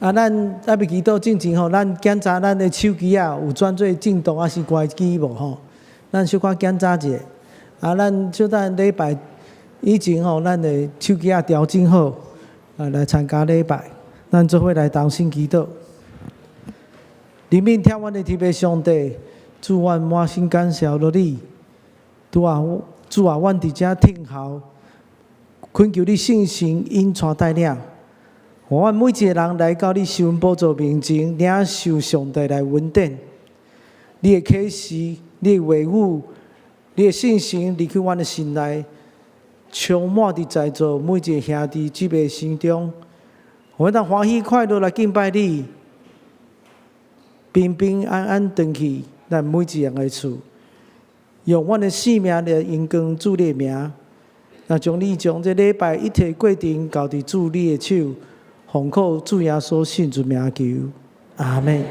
咱要祈祷进前吼，咱检查咱的手机啊有转做震动还是关机无吼？咱小可检查者。咱小等礼拜以前吼，咱的手机啊调整好，来参加礼拜。咱做伙来同心祈祷。里面听阮的天父上帝，主阮满心感谢落你。主啊，阮伫遮听候，恳求你圣神引带带领。互阮每一个人来到你施恩宝座面前，领受上帝来恩典。你的启示，你的话语，你的信心离开阮的心内，充满伫在座每一个兄弟姊妹心中。互阮当欢喜快乐来敬拜你，平平安安回去咱每一样的厝，用阮的性命来荣光主你的名。那将这礼拜一切过程交伫主你的手。奉靠主耶稣圣主名求，阿门。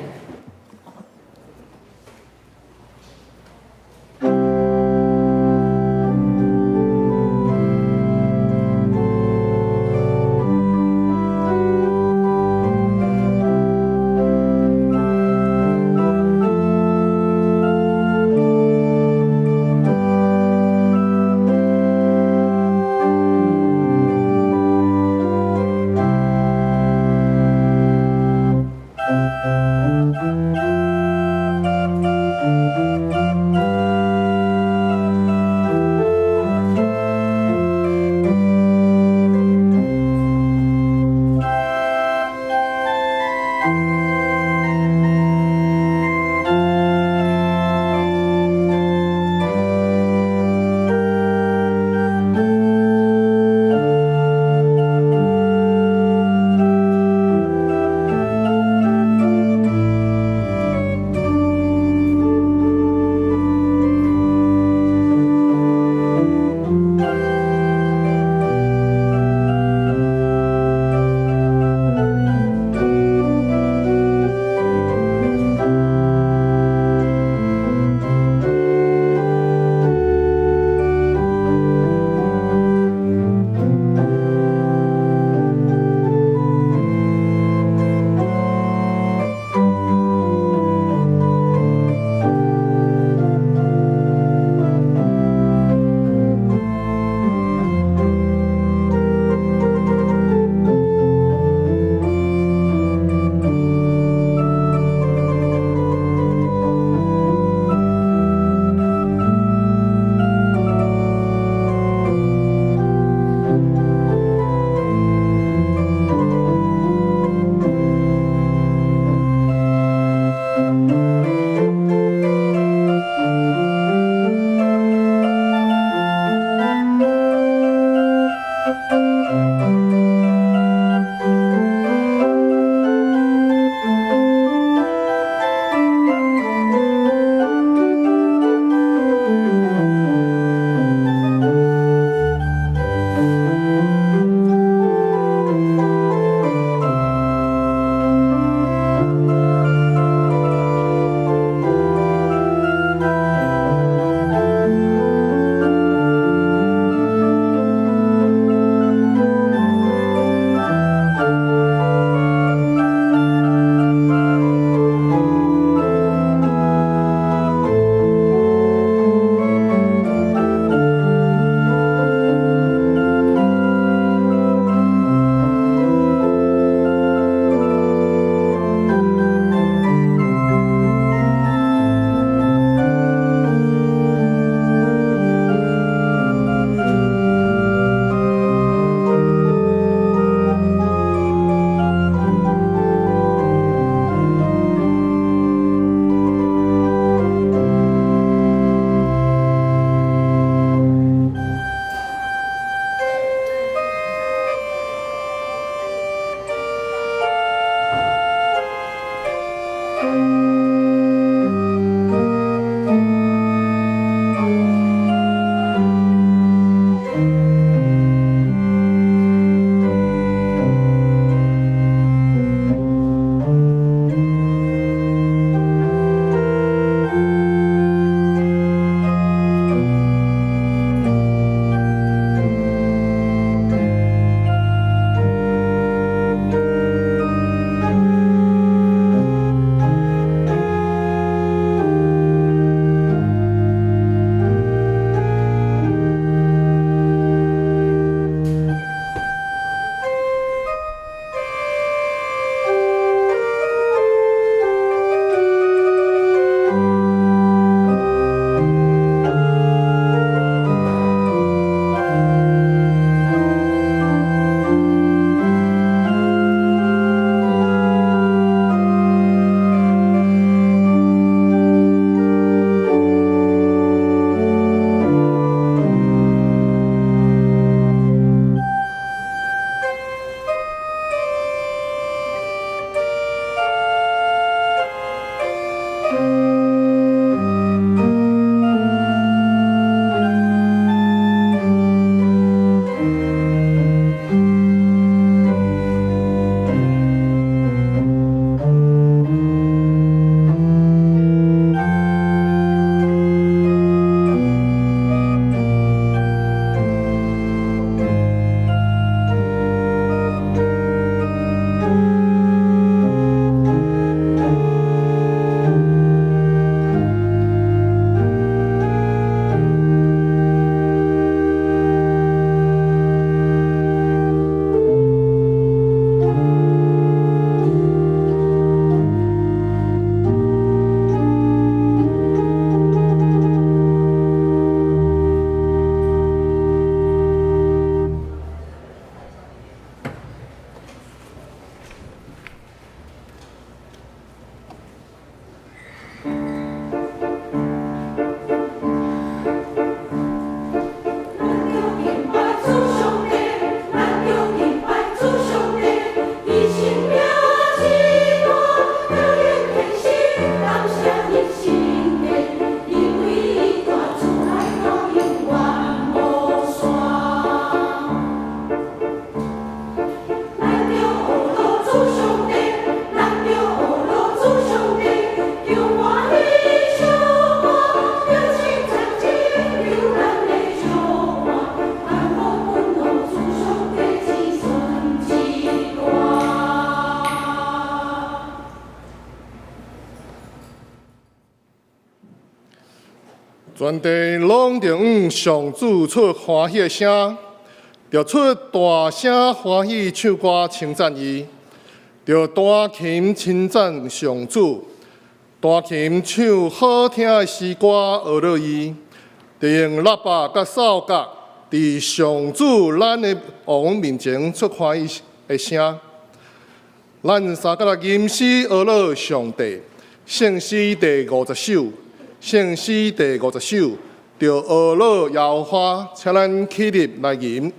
全地拢着上主出欢喜的声，着出大声欢喜唱歌称赞伊，着弹琴称赞上主，弹琴唱好听的诗歌学乐伊，着用喇叭甲扫角，伫上主咱的王面前出欢喜的声。咱三角的吟诗学乐上帝，圣诗第50首。圣诗第50首，着学乐耶和华，请咱起立来吟。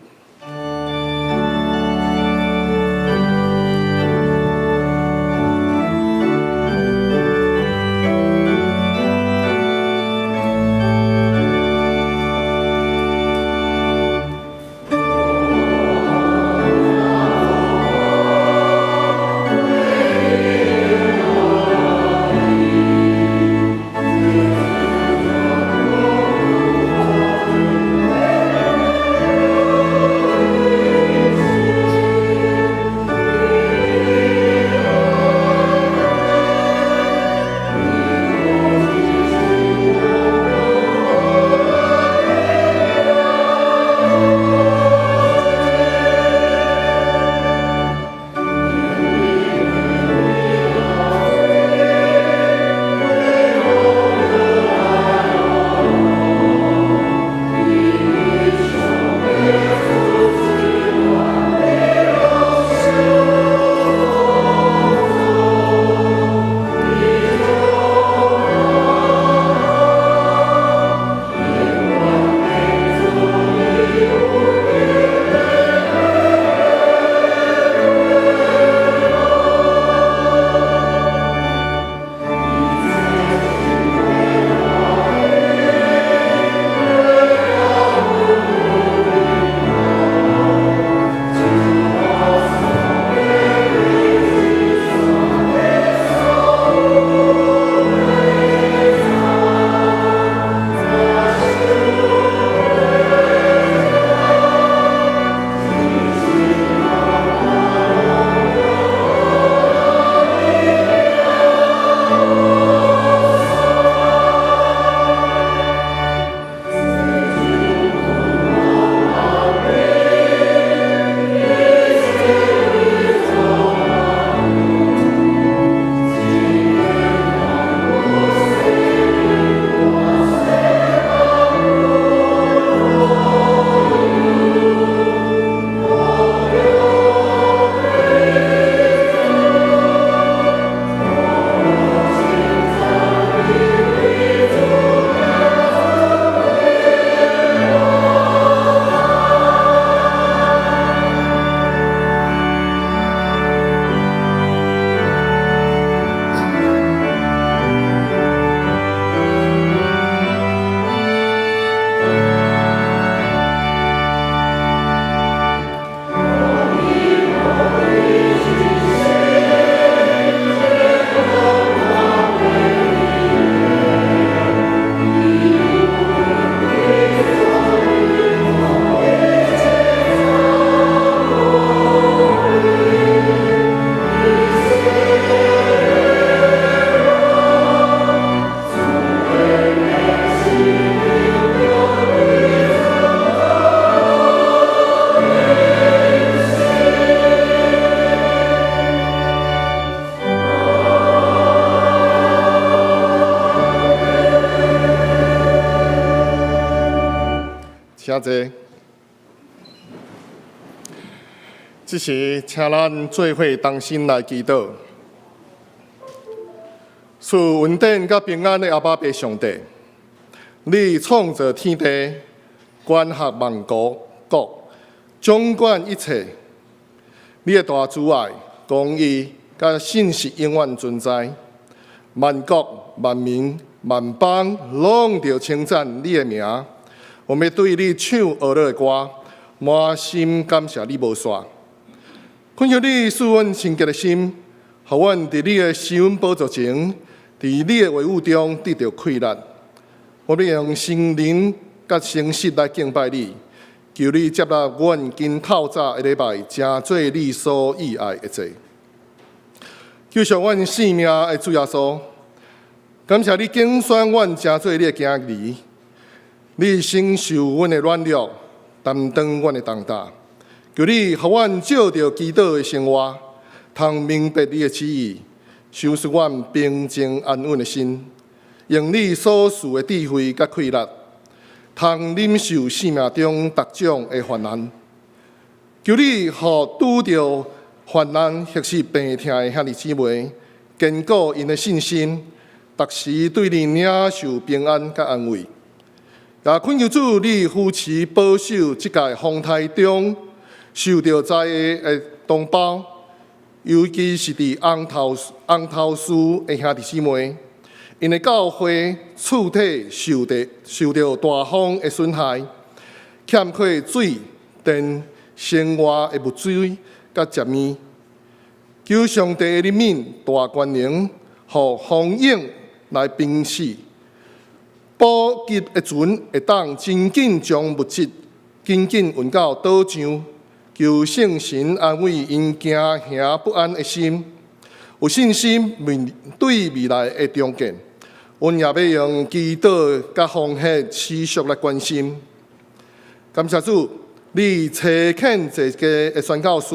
请坐。这时，请咱做伙同心来祈祷，赐稳定甲平安的阿爸爸上帝，你创造天地，管辖万国，掌管一切。你的大慈爱、公义甲信实永远存在，万国、万民、万邦拢着称赞你的名。我们对你唱学乐的歌，满心感谢你无煞。恳求你赐阮清洁的心，互阮伫你的施恩宝座前，伫你的话语中得到快乐。我们用心灵甲诚实来敬拜你，求你接纳阮今透早的礼拜，诚做你所喜爱的祭。救赎阮性命的主耶稣，感谢你拣选阮，诚做你的囝儿。你承受阮的软弱，担当阮的重担。求你，互阮照着基督的生活，通明白你的旨意，收拾阮平静安稳的心，用你所赐的智慧甲气力，通忍受生命中各种的患难。求你，互拄着患难、或是病痛的兄弟姊妹，坚固因的信心，逐时对你领受平安甲安慰。也恳求主，你扶持保守即届风台中受到灾的同胞，尤其是伫红头树的兄弟姊妹，因的教会厝体受到大风的损害，欠缺水电、生活的物资甲食物。求上帝的怜悯大权能，互风影来平息。补给的船会当真紧将物质紧紧运到岛上，求圣神安慰因惊吓不安的心，有信心面对未来的重建。阮也要用祈祷甲奉献持续来关心。感谢主，你找肯一个的宣教师，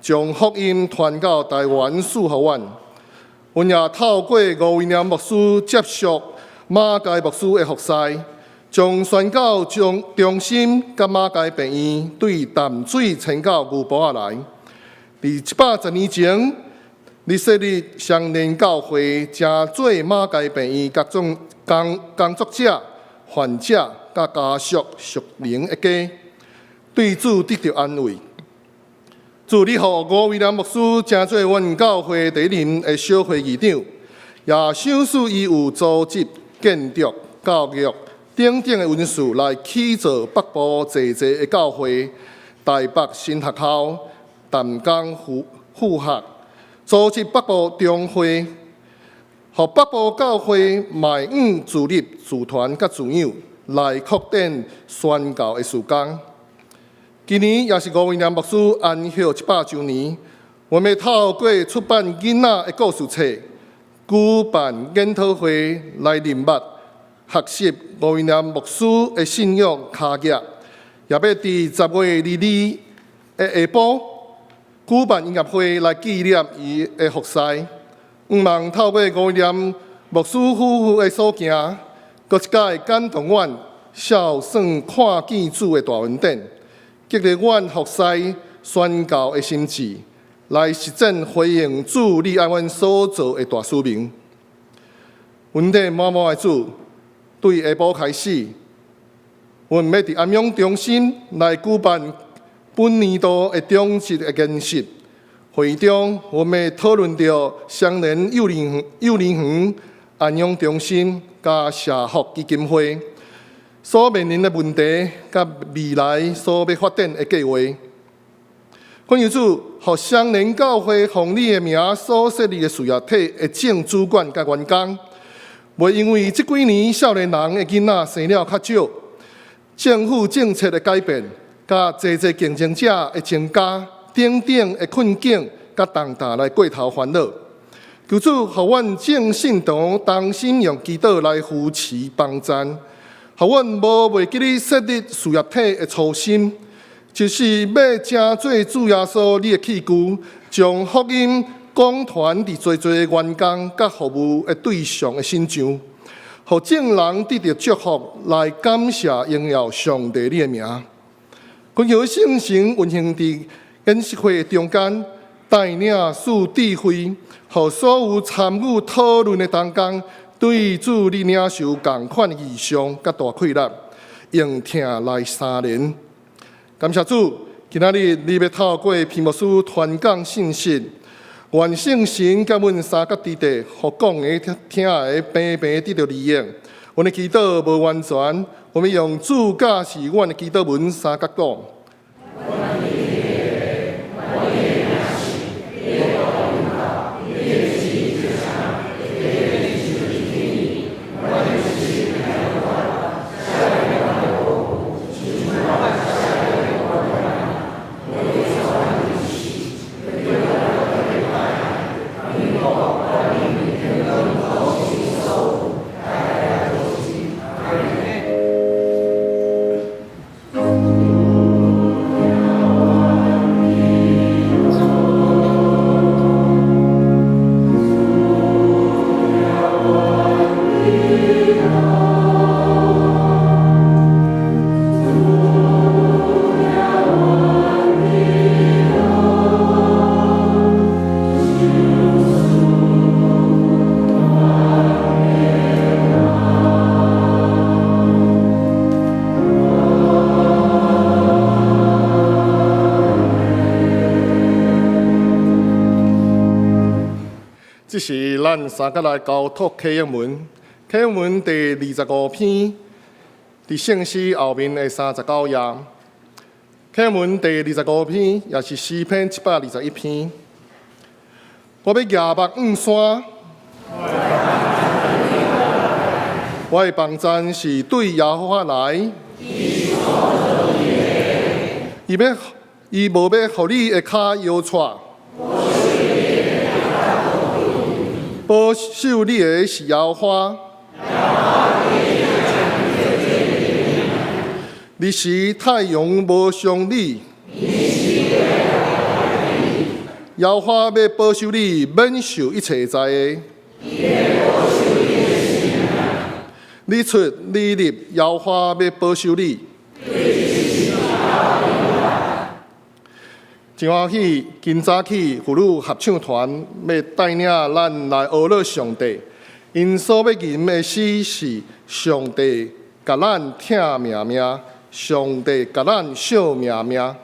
将福音传到台湾四合院。阮也透过吴威廉牧师接受马偕牧师的服侍，将宣教中心甲马偕病院对淡水迁到牛埔仔来。伫110年前，你设立相连教会，正做马偕病院各种工作者、患者甲家属属灵的家，对主得到安慰。主，你互吴威廉牧师正做阮教会第一任的小会议长，也赏赐伊有组织、建筑、教育等等的文书来起造北部济的教会、台北新学校、淡江副学，组织北部中会，互北部教会卖自立、自团甲自养，来扩展宣教的时间。今年也是吴威廉牧师安息100周年，我们透过出版囡仔的故事册，举办研讨会来认捌学习吴威廉牧师的信仰卡业，也要伫10月22的下晡举办音乐会来纪念伊的服侍。毋望透过吴威廉牧师夫妇的所行，搁一届感动阮，孝顺看见主的大恩典。激励阮服侍宣教的心志，来实践回应主你爱阮所做的大使命。恩典满满的主，对下晡开始，阮要伫安养中心来举办本年度的中职的研习会议中，我们讨论到相连幼儿园安养中心加社福基金会所面临的问题，甲未来所要发展的计划。恳求主，互相连教会奉你的名所设立的事业体的正主管甲员工，袂因为这几年少年人的囡仔生了较少，政府政策的改变，甲济竞争者的增加，等等的困境甲重担来过头烦恼。求主，互阮正信徒同心用祈祷来扶持帮赞。互阮无忘记你设立事业体的初心，就是要正做主耶稣你的器具，将福音广传伫侪员工甲服务的对象的身上，互众人得到祝福，来感谢荣耀上帝你的名。恳求圣神运行伫研习会中间，带领赐智慧，互所有参与讨论的同工，对主你领受同款的异象甲大气力，用听来3年。感谢主，今仔日你要透过皮牧师传讲信息，愿圣神甲阮三角之地，互讲的听的平平得到利益。阮的祈祷无完全，我们用主教是阮的祈祷文三角讲。这是咱三个来交托启应文，启应文第25篇，伫圣诗后面的39页。启应文第25篇也是诗篇721篇。我要举目望山，我的帮站是对耶和华来。伊无要互你的脚摇掣，保守你的是耶和华。日时太阳无伤你，耶和华要保守你免受一切灾的。你出你入，耶和华要保守你。真欢喜，今早起妇女合唱团要带领咱来学乐上帝。因所要吟的诗是：上帝甲咱听命命，上帝甲咱惜命命。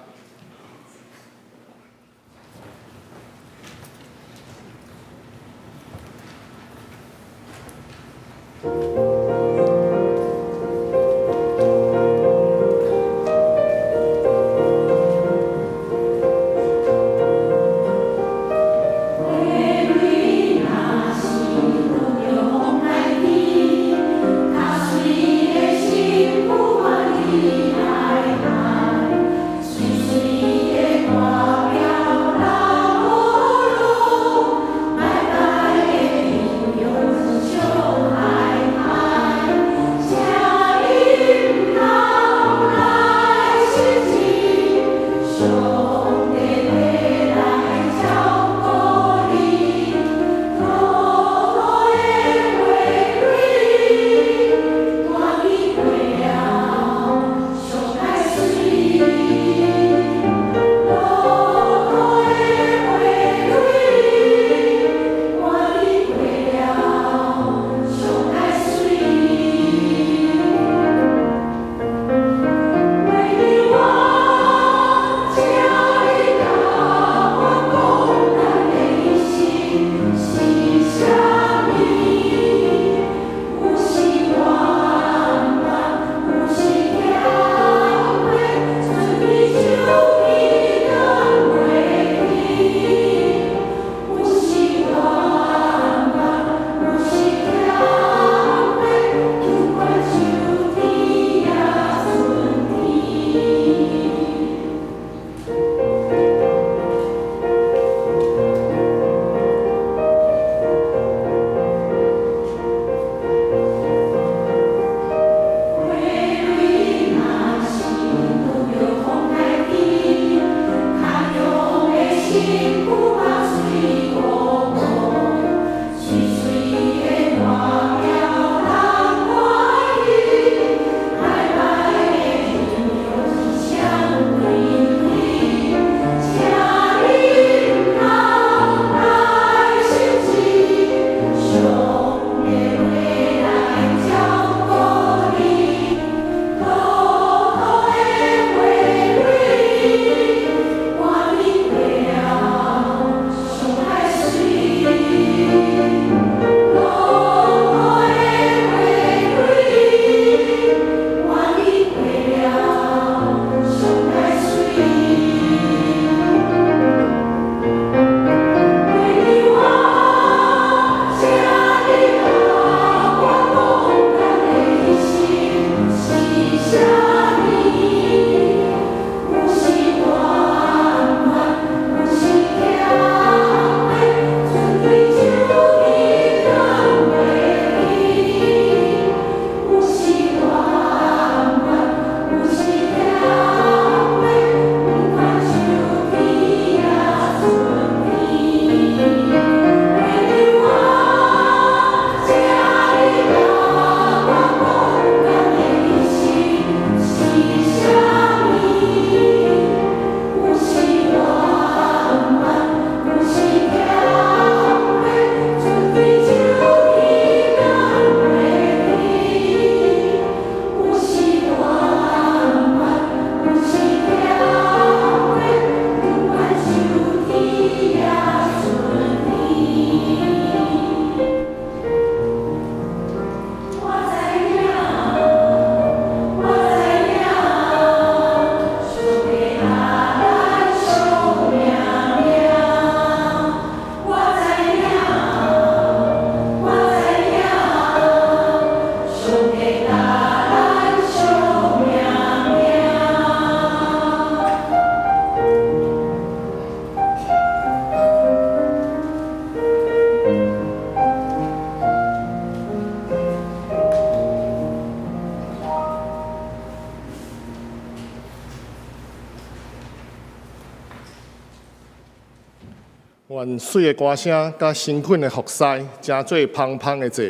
愿水的歌声，甲兴奋的服饰，真做芳芳的坐。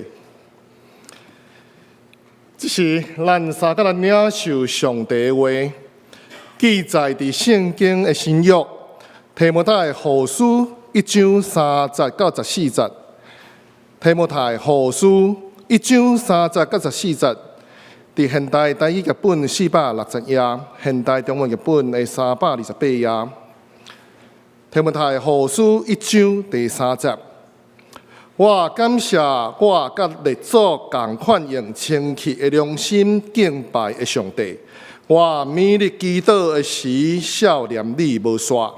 这是咱三个人领受上帝的话，记载伫圣经的新约，提摩太后书1章3节到14节。提摩太后书1章3节到14节，伫现代台语译本460页，现代中文译本的328页。提摩太后书1章第3节，我感谢我甲列祖同款用清气的良心敬拜的上帝。我每日祈祷的时，少念你无煞。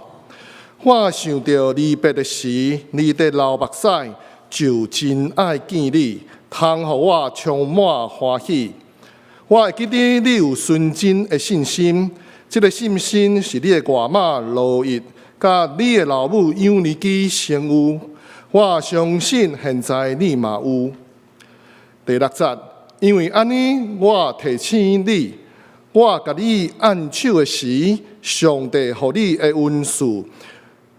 我想到离别的时，你的流目屎，就真爱见你，通互我充满欢喜。我会记得你有纯真的信心，这个信心是你的外妈罗伊，甲你的老母尤尼基先有。我相信现在你嘛有。第6节，因为安尼，我提醒你，我甲你按手的时，上帝互你的恩赐，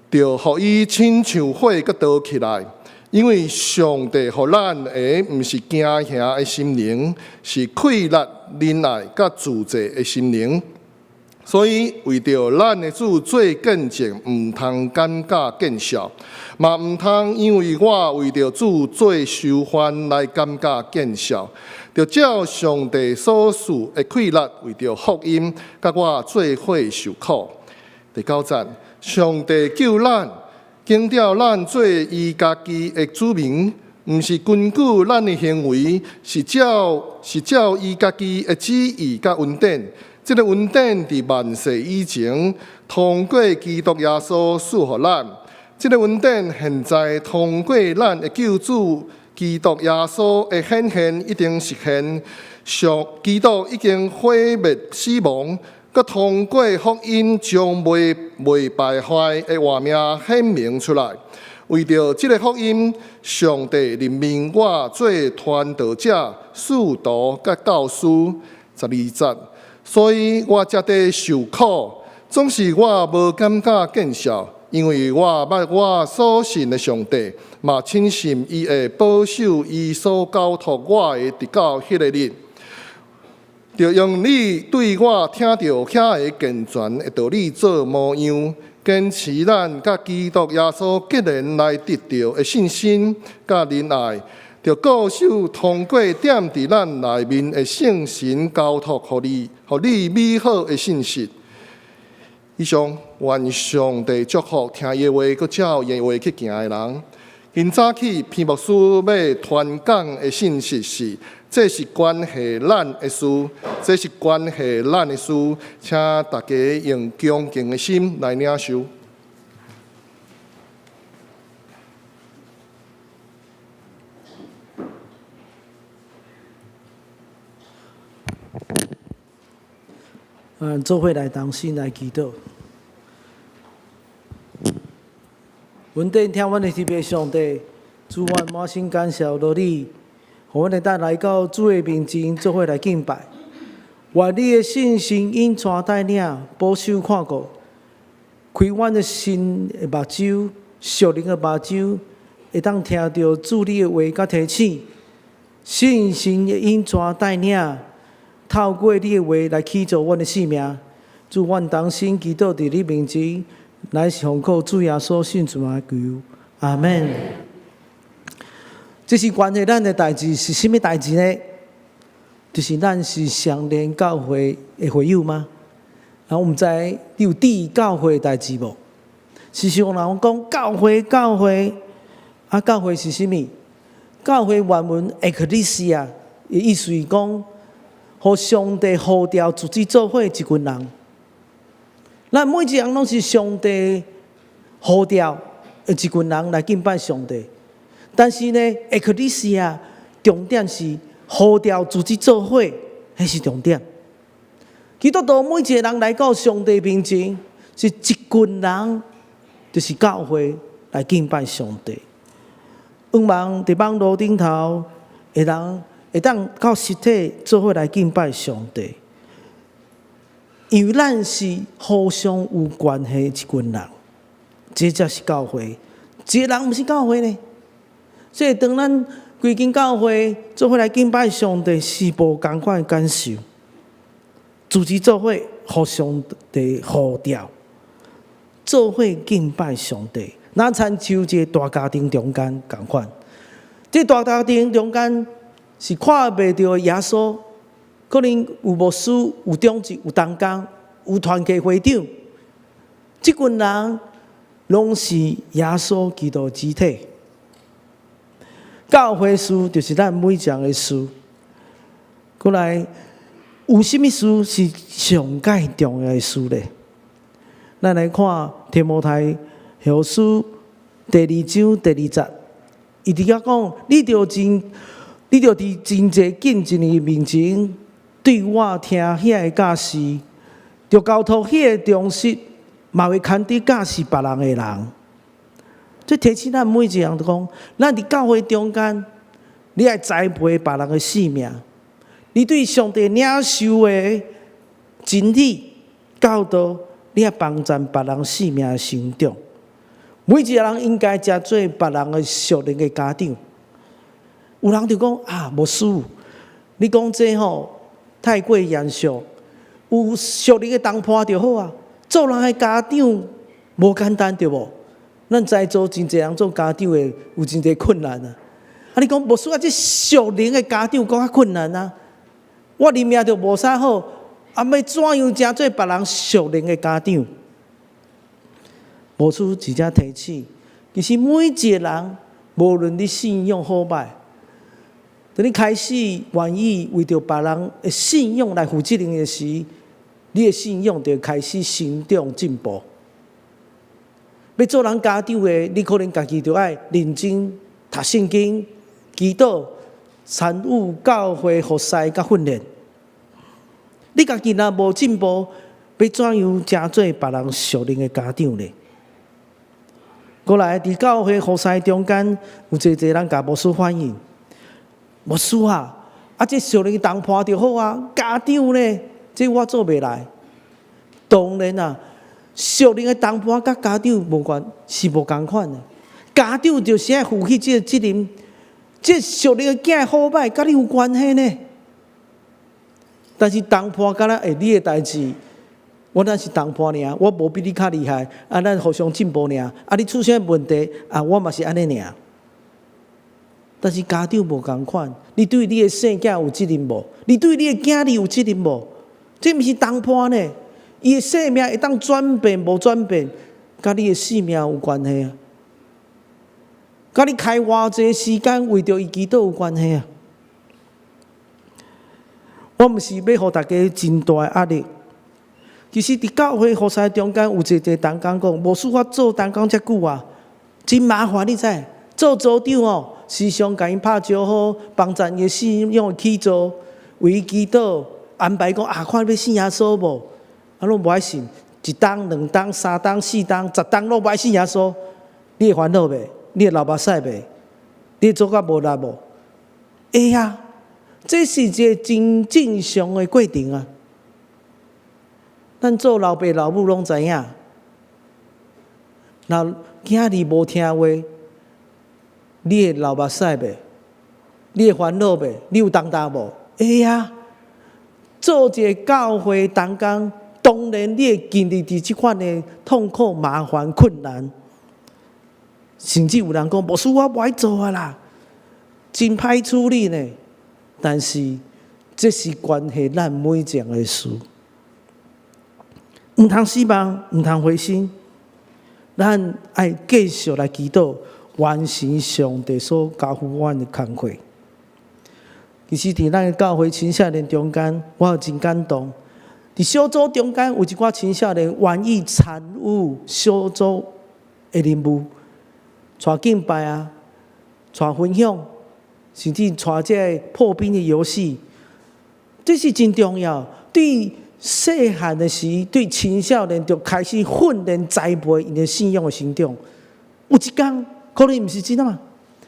就互伊亲像火搁倒起来。因为上帝互咱的毋是惊吓的心灵，是快乐、仁爱、甲自制的心灵。所以为着咱的主做见证，毋通感觉见笑，嘛毋通因为我为着主做受患来感觉见笑。着照上帝所赐的快乐，为着福音，甲我做伙受苦。第9节，上帝救咱。经调咱做伊家己的子民，毋是根据咱的行为，是照伊家己的旨意甲恩典。这个恩典伫万世以前，通过基督耶稣赐予咱。这个恩典现在通过咱的救主基督耶稣的显现，已经实现。基督已经毁灭死亡。佮通过福音，将未败坏的画面显明出来。为着这个福音，上帝任命我做传道者、使徒佮教师。12节，所以我才得受苦，总是我无感觉见笑，因为我捌我所信的上帝，嘛深信伊会保守伊所交托我的，直到迄个日。就用你对我听到遐个健全的道理做模样，坚持咱甲基督耶稣结连来得到的信心甲仁爱，就固守通过点伫咱内面的圣神交托，互你美好的信息。以上，愿上帝祝福听伊话，佮照伊话去行的人。今早起，篇牧师要传讲的信息是。这是关系咱的事，这是关系咱的事，请大家用恭敬的心来领受。做伙来同心来祈祷。稳定听阮的特别上帝，主愿满心感谢落你。互阮会当来到主的面前，做伙来敬拜。愿你的信心引带带领，保守看顾，开阮的心的目睭，属灵的目睭，会当听到主你的话甲提醒。信心的引带领，透过你的话来起造阮的生命。主愿同心祈祷伫你面前，来奉靠主耶稣圣主来求，阿门。这是关系咱的代志，是甚物代志呢？就是咱是相连教会的会友吗？然后我们知你有第教会的代志无？时常人讲教会，教会是甚物？教会原文 ecclesia 的意思是讲，互上帝呼召自己做伙一群人。咱每一个人拢是上帝呼召的一群人来敬拜上帝。但是呢 ，ecclesia 重点是呼召自己做伙，迄是重点。基督徒每一个人来到上帝面前，是一群人，就是教会来敬拜上帝。希望伫网络顶头，会当到实体做伙来敬拜上帝，因为咱是互相有关系一群人，这才是教会。一个人毋是教会呢。所以当咱规间教会做伙来敬拜上帝，是无共款的感受。组织做伙，互上帝呼召，做伙敬拜上帝，那参像一个大家庭中间共款。这大家庭中间是看袂到的耶稣，可能有牧师、有长职、有同工、有团契会长，这群人拢是耶稣基督肢体。教会事就是咱每一项的事。过来，有甚物事是上界重要的事呢？咱来看提摩太后书第2章第2节，伊伫遐讲：你着伫真济敬虔的面前，对我听遐个教示，着交托遐个重视，嘛会牵伫教示别人的人。这提醒咱每一个人都讲，咱伫教会中间，你爱栽培别人的性命，你对上帝领受的真理教导，你爱帮助别人性命的成长。每一个人应该食做别人的属灵的家长。有人就讲啊，牧师，你讲这吼太过严肃，有属灵的同伴就好啊。做人的家长无简单对无？咱在座真侪人做家长的，有真侪困难啊！啊，你讲牧师啊，这属灵的家长讲较困难啊！我里面就无啥好，啊，要怎样成做别人属灵的家长？牧师直接提醒，其实每一个人，无论你信仰好歹，当你开始愿意为着别人的信仰来负责任的时，你的信仰就开始成长进步。要做人家长的，你可能家己就要认真读圣经、祈祷、参与教会服侍甲训练。你家己若无进步，要怎样成做别人属灵的家长呢？过来，伫教会服侍中间，有侪人甲牧师反映：牧师啊，这属灵同伴就好啊，家长呢，这我做袂来。当然啊。属灵的同伴甲家长无关，是无共款的。家长就是爱负起这个责任，这属灵的囝好歹，甲你有关系呢。但是同伴敢若你的代志，我咱是同伴尔，我无比你较厉害，啊，咱互相进步尔，啊，你出现问题，啊，我嘛是安尼尔。但是家长无共款，你对你的生囝有责任无？你对你的囝儿有责任无？这毋是同伴呢。伊的生命会当转变无转变，甲你的性命有关系啊！甲你开偌济时间为着伊祈祷有关系啊！我毋是要互大家真大的压力。其实伫教会服侍中间有一个同工讲，牧师我做同工遮久啊，真麻烦你知？做组长哦，时常甲因拍招呼，帮助伊的信仰的起造，为伊祈祷，安排讲啊，看要信耶稣无？啊，拢无爱信，一冬、2冬、3冬、4冬、10冬，拢无爱信耶稣。你会烦恼袂？你会流目屎袂？你会做甲无力无？会啊，这是一个真正常的过程啊。咱做老爸老母拢知影，若囝儿无听话，你会流目屎袂？你会烦恼袂？你有重担无？会啊，做一个教会同工。当然，你会经历伫即款的痛苦、麻烦、困难，甚至有人讲：“牧师，我无爱做啊啦，真歹处理呢。”但是，这是关系咱每一件的事，毋通失望，毋通灰心，咱爱继续来祈祷，完成上帝所交付我的工课。其实，伫咱的教会青少年中间，我真感动。伫小组中间有一寡青少年愿意参与小组的任务，带敬拜啊，带分享，甚至带这破冰的游戏，这是真重要。对细汉的时，对青少年就开始训练栽培因的信仰的成长。有一天，可能毋是真啊，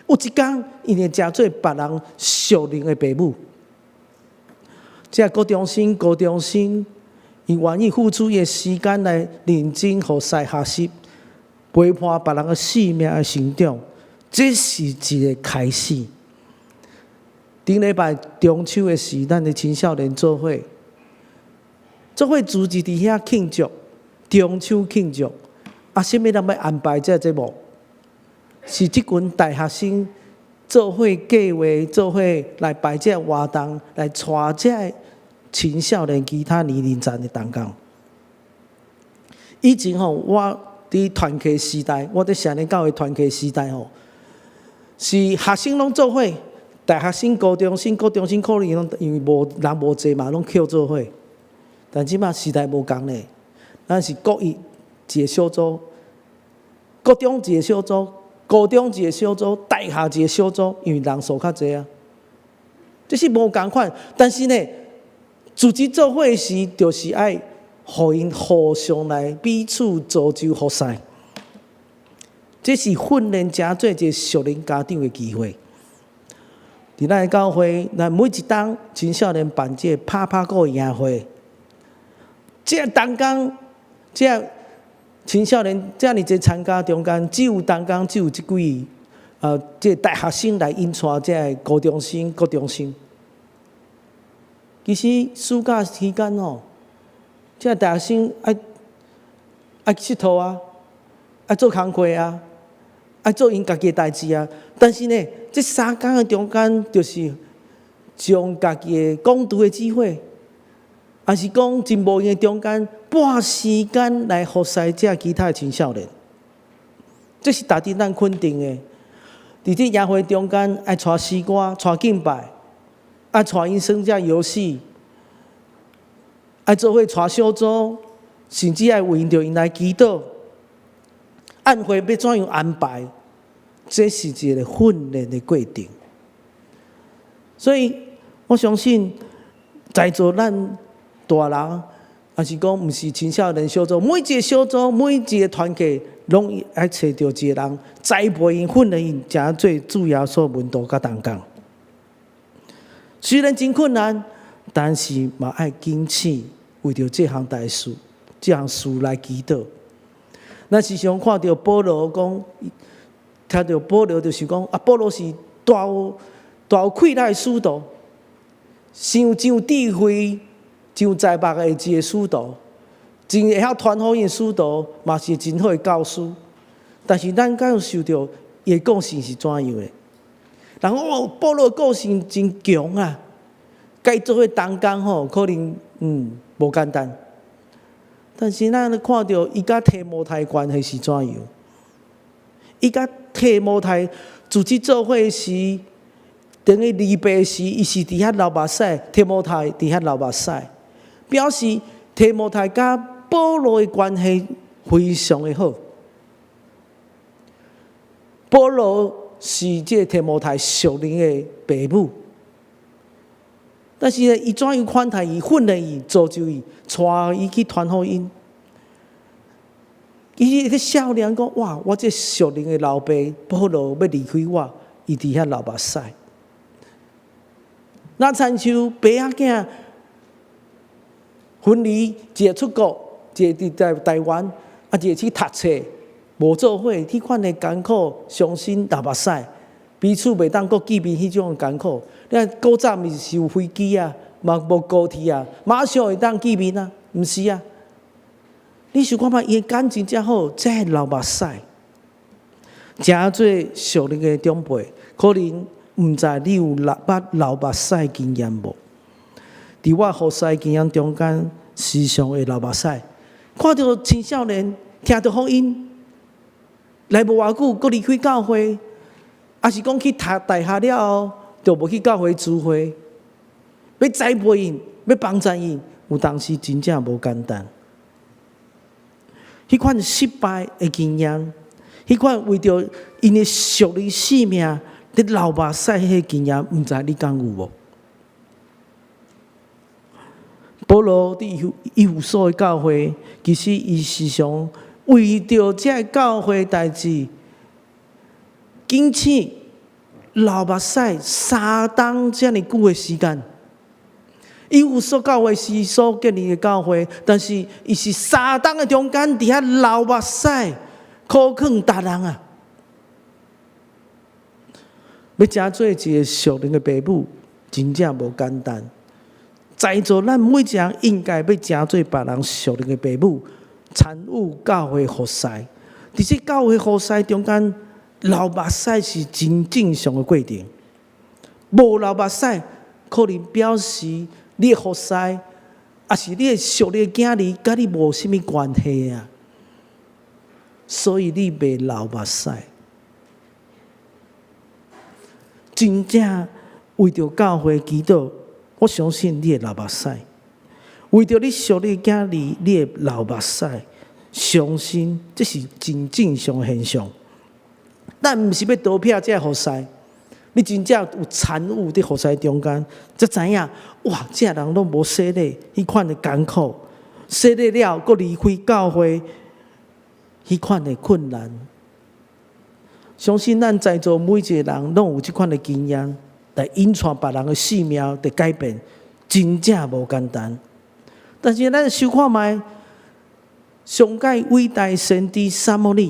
有一天，因会成做别人属灵的父母。这高中生，伊愿意付出伊的时间来认真学习学习，陪伴别人的性命的成长，这是一个开始。顶礼拜中秋的时，咱的青少年做伙组织伫遐庆祝中秋庆祝。什么人要安排这节目？是即群大学生做伙计划，做伙来摆这活动，来带这青少年其他年龄层的同工。以前我伫团契时代，我伫成年教会团契时代是学生拢做伙。大学生、高中生可能因为人无济嘛，拢扣做伙。但即马时代无共咧，咱是各一个小组，国中一个小组，高中一个小组，大学一个小组，因为人数较济啊。这是无共款，但是呢，组织做伙时，就是爱互因互相来彼此造就互使。这是训练真做一个熟龄家长的机会。伫咱的教会，咱每一档青少年办这拍鼓营会，这同工，这青少年这么侪参加中间，只有同工只有即几这大学生来引带这高中生、国中生。其实暑假期间这大学生爱佚佗啊，爱做工课啊，爱做因家己的代志啊。但是呢，这3天的中间，就是将家己的讲道的机会，还是讲真无用的中间，半时间来服侍这其他的青少年，这是大家咱肯定的。伫这营会中间，爱带诗歌、带敬拜，爱带因参加游戏，爱做伙带小组，甚至爱为着因来祈祷。宴会要怎样安排？这是一个训练的过程，所以我相信在座咱大人，还是讲毋是青少年小组，每一个小组、每一个团体，拢爱找到一个人，栽培因、训练因，真做主要所门徒甲同工。虽然真困难，但是嘛爱坚持为着这项大事、这项事来祈祷。咱时常看到保罗讲。听到保罗就是讲保罗是大有气概的使徒，真有智慧、真有才华的一个使徒，真会晓传福音的使徒，嘛是真好的教师。但是咱敢有受到伊的个性是怎样的？人讲保罗个性真强啊，该做伙同工可能无简单。但是咱看到伊甲提摩太关系是怎样？伊甲提摩太自己做伙时，等于离别时，伊是伫遐流目屎，提摩太伫遐流目屎，表示提摩太甲保罗的关系非常的好。保罗是这提摩太属灵的爸母，但是呢，伊怎样款待伊、训练伊、造就伊、带伊去传福音？伊个少年讲：哇！我这属灵的老爸保罗要离开我，伊伫遐流目屎。那亲像爸仔囝分离，一个出国，一个伫台湾，一个去读册，无做伙，迄款的艰苦、伤心、流目屎，彼此袂当阁见面，迄种艰苦。你看古早毋是有飞机啊，嘛无高铁啊，马上会当见面啊？毋是啊。你想看嘛？伊感情真好，真流目屎，真做属灵的长辈，可能毋知你有流目屎经验无？伫我服侍经验中间，时常会流目屎。看到青少年听到福音，来无偌久，佫离开教会，还是讲去读大学了后，就无去教会聚会，要栽培因，要帮助因，有当时真正无简单。迄款失败的经验，迄款为着因的属灵性命伫流目屎迄经验，毋知你敢有无？保罗伫以弗所的教会，其实伊时常为着这教会代志，坚持流目屎3冬这么久的时间。伊有所教会是所建立的教会，但是伊是3冬的中间，伫遐流目屎，苦劝达人啊！要真做一个属灵的爸母，真正无简单。在座咱每一个人应该要真做别人属灵的爸母，参与教会服侍。伫这教会服侍中间，流目屎是真正常的过程。无流目屎，可能表示你的服侍，也是你的属灵的囝儿，甲你无甚物关系啊。所以你袂流目屎。真正为着教会祈祷，我相信你会流目屎；为着你属你的囝儿，你会流目屎。相信这是真正常的现象。咱毋是要逃避这服侍，你真正有参与伫服侍中间，才知影哇，这人拢无洗礼，迄款的艰苦，洗礼了，佫离开教会，迄款的困难。相信咱在座每一个人拢有这款的经验，来引传别人的性命的改变，真正无简单。但是咱想看卖，上界伟大先知撒母耳，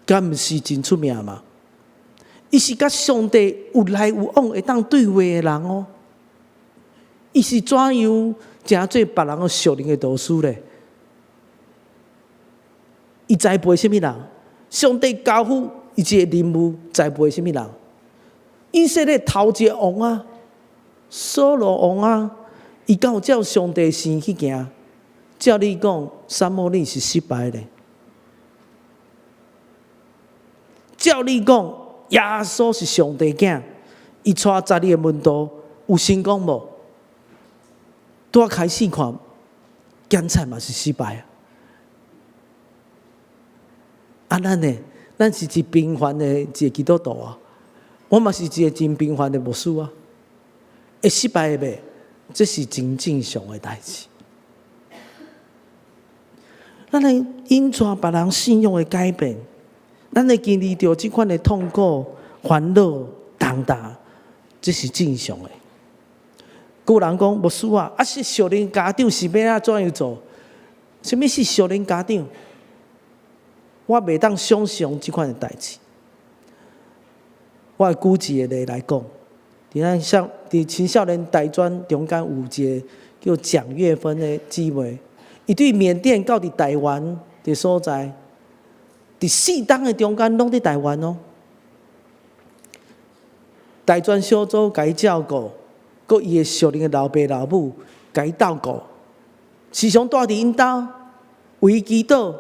敢毋是真出名嘛？伊是甲上帝有来有往会当对话的人哦。伊是怎样真做别人的属灵的导师咧？伊栽培什么人？上帝交付伊一个任务，栽培什么人？以色列头一个王啊，扫罗王啊，伊敢有照上帝心去行？照你讲，撒母耳是失败的。照你讲，耶稣是上帝囝，伊带12个门徒有成功无？拄开始看，检查嘛是失败啊！啊，咱呢？咱是一平凡的一个基督徒啊，我嘛是一个真平凡的牧师啊。会失败的袂？这是真正常的代志。咱来引传别人信仰的改变，咱会经历到这款的痛苦、烦恼、重担，这是正常的。有人讲牧师啊，是属灵家长是要怎样做？什么是属灵家长？我袂当想象这款的代志。我举一个例来讲，伫青少年大专中间有一个叫蒋月芬的姊妹，伊对缅甸到伫台湾的所在，伫4档的中间拢伫台湾哦。大专小组甲伊照顾，佮伊的属灵的老爸老母甲伊斗顾，时常住伫因兜，为伊祈祷。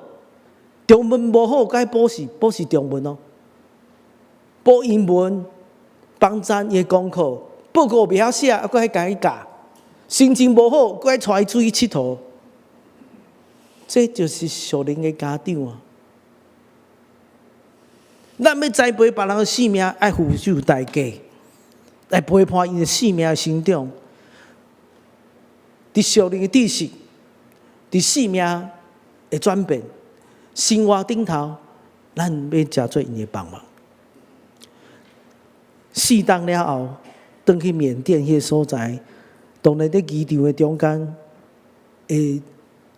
中文无好，该补习中文哦。补英文，帮赞伊的功课，报告袂晓写，还佫甲伊教。心情无好，佫带伊出去佚佗。这就是属灵的家长啊！咱要栽培别人的性命，爱付出代价，来陪伴伊的性命的成长。伫属灵的知识，伫性命的转变。生活顶头，咱要真做因的帮忙。4档了后，转去缅甸迄个所在，当然伫机场的中间，会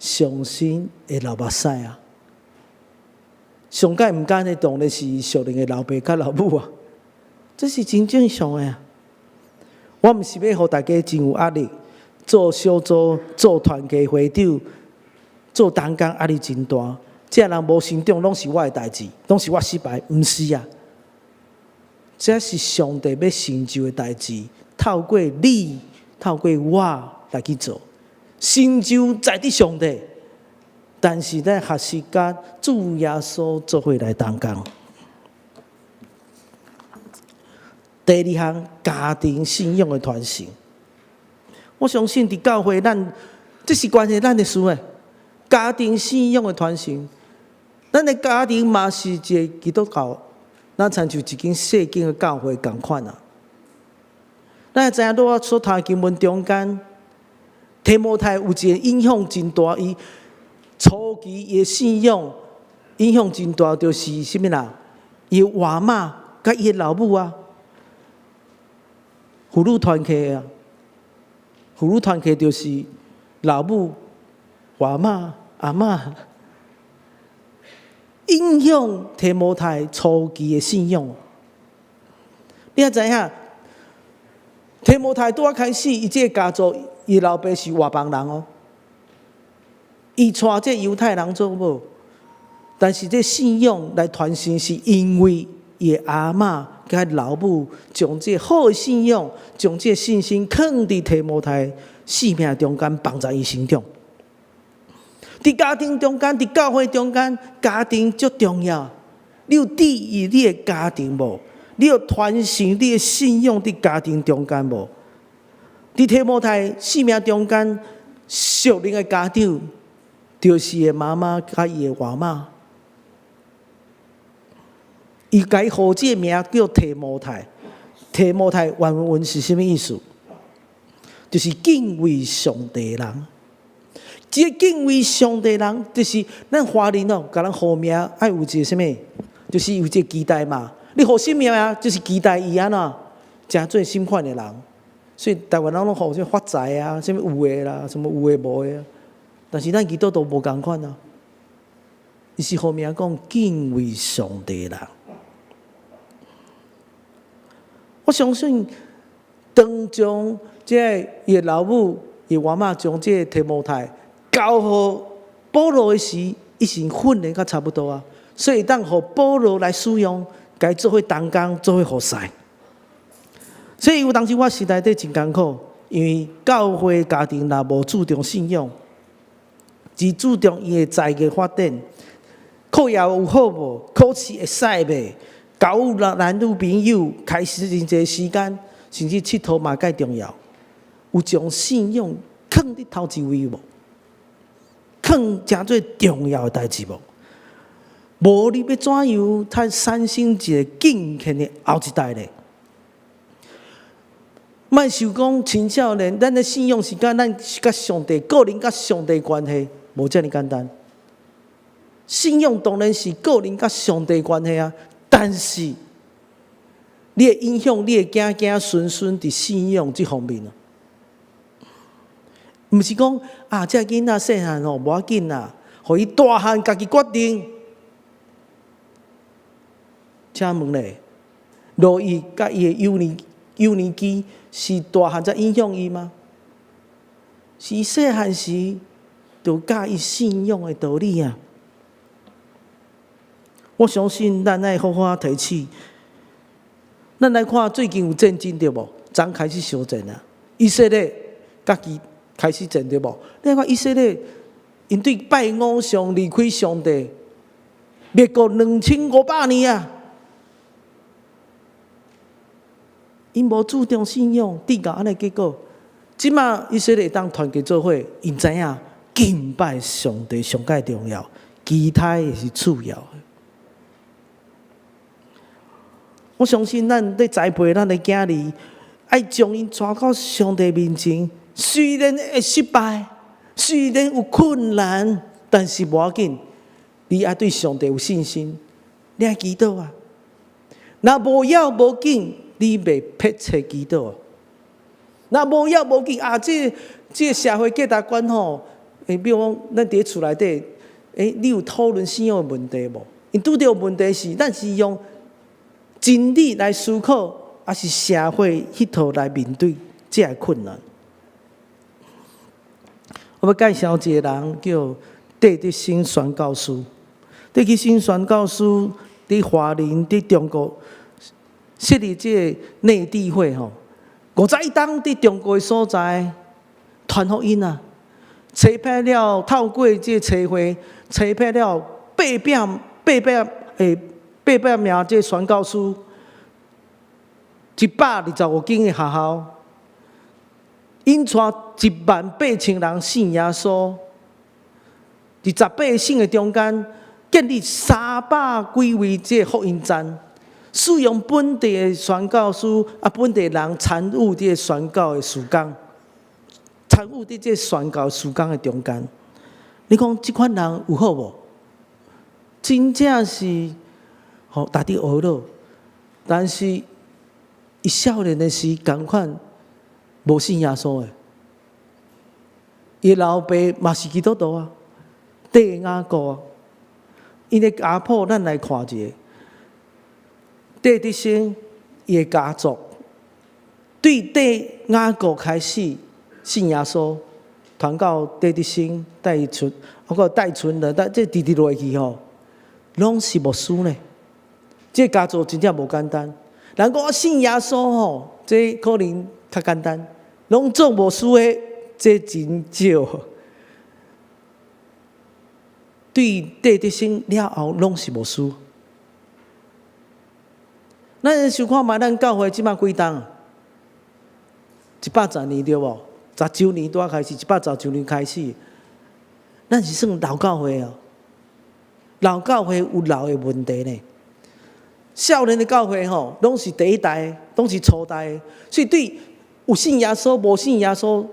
伤心，会流目屎啊！上界毋甘的，当然是属灵的老爸甲老母啊，这是真正常的啊！我毋是要互大家真有压力，做小组、做团契会长、做同工压力真大。这人无成长，拢是我的代志，拢是我失败，毋是啊！这是上帝要成就的代志，透过你，透过我来去做，成就在伫上帝。但是咱学习甲主耶稣做伙来同工。第2项，家庭信仰的传承。我相信伫教会，这是关系咱的事诶。家庭信仰的传承。咱的家庭嘛是一个基督教，咱参像一间细间的教会同款啊。咱会知影，我所读经文中间，提摩太有一个影响真大，伊初期伊的信仰影响真大，就是什么啦？伊的外妈甲伊的老母啊，妇女团契啊，妇女团契就是老母、外妈、阿嬷。影响提摩太初期的信仰。你也知影，提摩太拄仔开始，伊这个家族，伊老爸是外邦人哦，伊娶这犹太人做某，但是这信仰来传承，是因为伊阿嬷甲老母将这好的信仰，将这信心放伫提摩太生命中间，帮助伊成长。伫家庭中间，伫教会中间，家庭足重要。你有注意你的家庭无？你有传承你的信仰伫家庭中间无？伫提摩太生命中间，属灵的家长就是伊妈妈甲伊的外妈。伊改号这名叫提摩太。提摩太原文是什么意思？就是敬畏上帝的人。这敬畏上帝的人，就是咱华人哦，甲咱号名爱有一个什么？就是有一个期待嘛。你号什么啊？就是期待伊安怎真做心款的人。所以台湾人拢号什么发财啊，什么有的啦，什么有的无的啊。但是咱基督徒无共款啊。伊是号名讲敬畏上帝的人。我相信，当中这伊老母、伊外妈将这提摩太交予保罗的时，已经训练甲差不多啊，所以当予保罗来使用，该做伙同工，做伙服侍。所以有当时我时内底真艰苦，因为教会家庭若无注重信仰，只注重伊的才艺发展，课业有好无，考试会使袂，交男女朋友，开始真侪时间，甚至佚佗嘛介重要。有将信仰放伫头一位无？放真最重要的代志无？无你要怎样才产生一个敬虔的后一代呢？莫想讲青少年，咱的信仰是甲咱甲上帝个人甲上帝关系，无遮尔简单。信仰当然是个人甲上帝关系啊，但是你会影响你的囝囝孙孙伫信仰这方面啊。毋是讲啊，这囡仔细汉哦，无要紧啦，互伊大汉家己决定。请问咧，若伊甲伊的幼年期是大汉才影响伊吗？是细汉时就教伊信仰的道理啊。我相信咱爱好好提起。咱来看最近有战争对无？昨开始烧战啊，以色列家己开始战对无？你看以色列因对拜偶像、离开上帝，灭国2500年啊！因无注重信仰，得到安尼结果。即马以色列当团结做伙，因知影敬拜上帝上介重要，其他也是次要的。我相信咱在栽培咱的囝儿，爱将因带到上帝面前。虽然会失败，虽然有困难，但是无要紧，你爱对上帝有信心，你爱祈祷啊。若无要无紧，你袂迫切祈祷。若无要无紧啊，这社会价值观吼，比如讲咱伫厝内底，你有讨论信仰的问题无？因拄着问题是，咱是用真理来思考，还是社会迄套来面对这个困难？我要介绍一个人叫戴德生宣教师。戴德生宣教师伫华人伫中国设立这个内地会吼，51档伫中国的所在传福音啊，找派了透过这车会，找派了800名这宣教师，125间的学校。因带18000人信耶稣，伫18个省的中间建立300几位这福音站，使用本地的宣教师本地人参与这宣教的事工，参与伫这宣教事工的中间。你讲这款人有好无？真正是大家学了，但是伊少年的时同款。无信耶稣的，伊老爸嘛是基督徒啊，戴雅各啊，伊的家谱，咱来看一下。戴德生伊的家族，对戴雅各开始信耶稣，传到戴德生、戴春，包括戴春的，这直直落去吼，拢是牧师呢。这家族真正无简单。人讲我信耶稣吼，这可能较简单，拢做牧师的，这真少。对戴德生了后，拢是牧师。咱想看嘛，咱教会即摆几档？110年对无？10周年拄开始，110周年开始，咱是算老教会哦。老教会有老的问题呢。少年的教会吼，拢是第一代，拢是初代，所以对有信耶稣、无信耶稣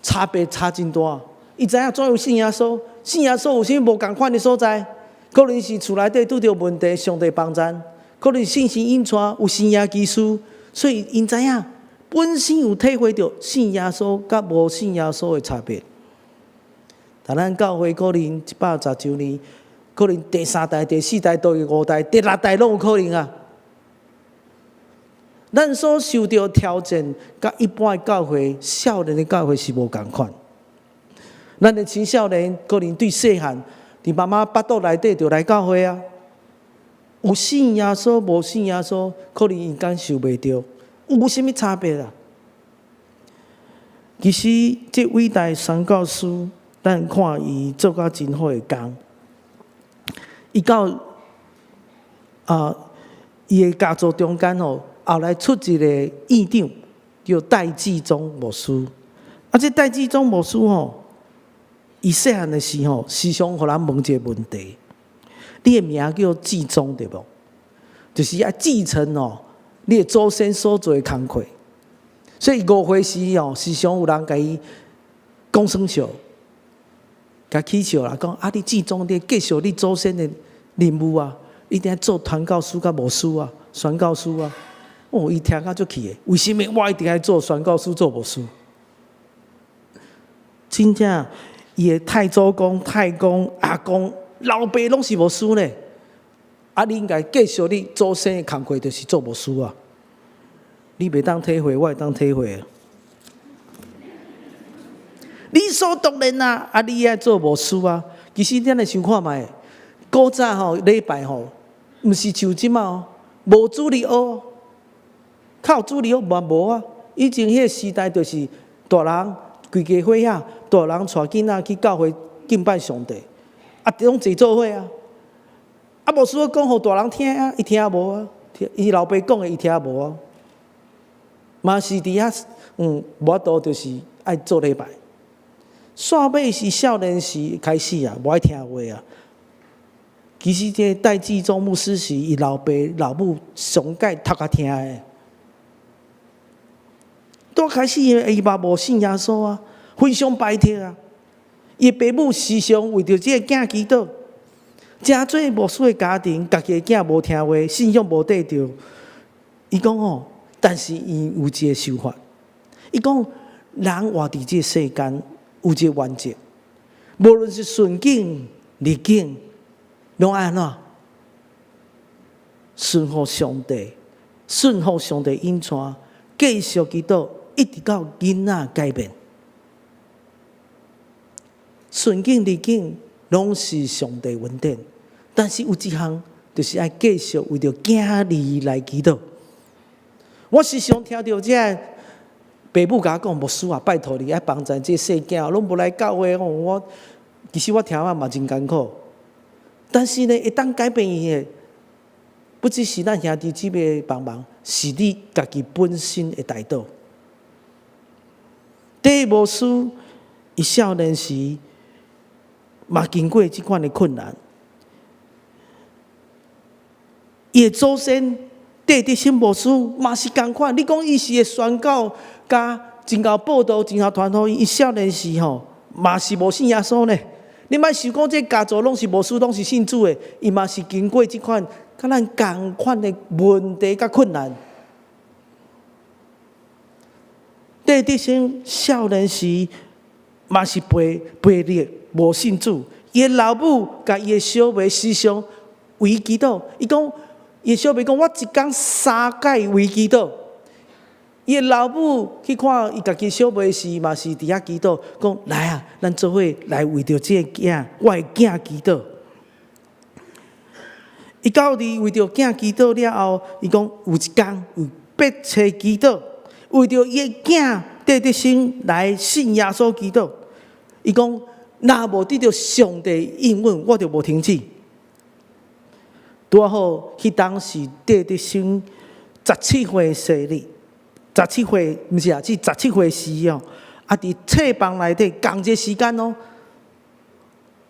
差别差真大。伊知影怎有信耶稣，信耶稣有啥无共款的所在？可能是厝内底拄着问题，上帝帮咱。可能信心引传有信仰基础，所以因知影本身有体会到信耶稣甲无信耶稣的差别。但咱教会可能110周年，可能第3代、第4代、第5代、第6代拢有可能啊。咱所受到挑战，甲一般的教会、少年的教会是无共款。咱的青少年可能对细汉伫妈妈腹肚内底就来教会啊。有信耶稣，无信耶稣，可能因感受袂到，有啥物差别啊？其实，这伟大的宣教师，咱看伊做甲真好的工。伊到伊的家族中间吼，后来出一个院长，叫戴志忠牧师。这戴志忠牧师吼，伊细汉的时候，时常互人问一个问题。你的名叫继宗对无？就是要继承哦，你的祖先所做的工课。所以5岁时哦，时常有人甲伊讲生笑，甲起笑啦，讲你继宗你继续你祖先的任务啊，一定要做传教师甲牧师啊，宣教师啊。哦，伊听甲足气的，为什么我一定要做宣教师、做牧师？真正伊的太祖公、太公、阿公。老爸拢是牧师呢，你应该继续你祖先的工课，就是做牧师啊。你袂当体会，我会当体会啊。理所当然啊，你爱做牧师啊。其实咱来想看卖，古早吼礼拜吼，毋是像即嘛哦，无主日学，靠主日学嘛无啊。以前迄个时代就是大人规家伙仔，大人带囡仔去教会敬拜上帝。拢坐做伙啊！牧师讲互大人听啊，伊听无啊，伊老爸讲的伊听无啊。嘛是伫遐，无法度就是爱做礼拜。煞尾是少年时开始啊，无爱听话啊。其实这戴志忠牧师是伊老爸老母上届读甲听的。拄开始伊嘛无信耶稣啊，非常排斥啊。伊爸母时常为着这个囝祈祷，真侪牧师的家庭，家己的囝无听话，信仰无得着。伊讲哦，但是伊有一个想法，伊讲人活伫这世间有一个原则，无论是顺境逆境，拢安怎顺服上帝，顺服上帝引传，继续祈祷，一直到囡仔改变。顺境逆境拢是上帝恩典，但是有一项就是要继续为着囝儿来祈祷。我时常听到这爸母甲我讲，牧师啊，拜托你爱帮助这细囝，拢无来教会哦。我其实我听完嘛真艰苦，但是呢，会当改变伊的，不只是咱兄弟姊妹帮忙，是你家己本身的态度。第一，牧师伊少年时。嘛经过即款的困难，伊的祖先戴德生牧师嘛是同款。你讲伊是个宣教家，真够报道，真够传福音。伊少年时吼嘛是无信耶稣呢。你莫想讲这家族拢是牧师，拢是信主的，伊嘛是经过即款甲咱同款的问题甲困难。戴德生少年时嘛是背逆。无信主，伊的老母甲伊的小妹时常为祈祷。伊讲，伊的小妹讲，我一天3届为祈祷。伊的老母去看伊家己小妹时，嘛是伫遐祈祷，讲来啊，咱做伙来为着这个囝，我的囝祈祷。伊到伫为着囝祈祷了后，伊讲有一天有迫切祈祷，为着伊的囝得生来信耶稣祈祷。伊讲，若无得到上帝应允，我就无停止。拄好，迄当时得生17岁生日，17岁毋是啊，是17岁时哦。啊，伫册房内底，同一个时间哦，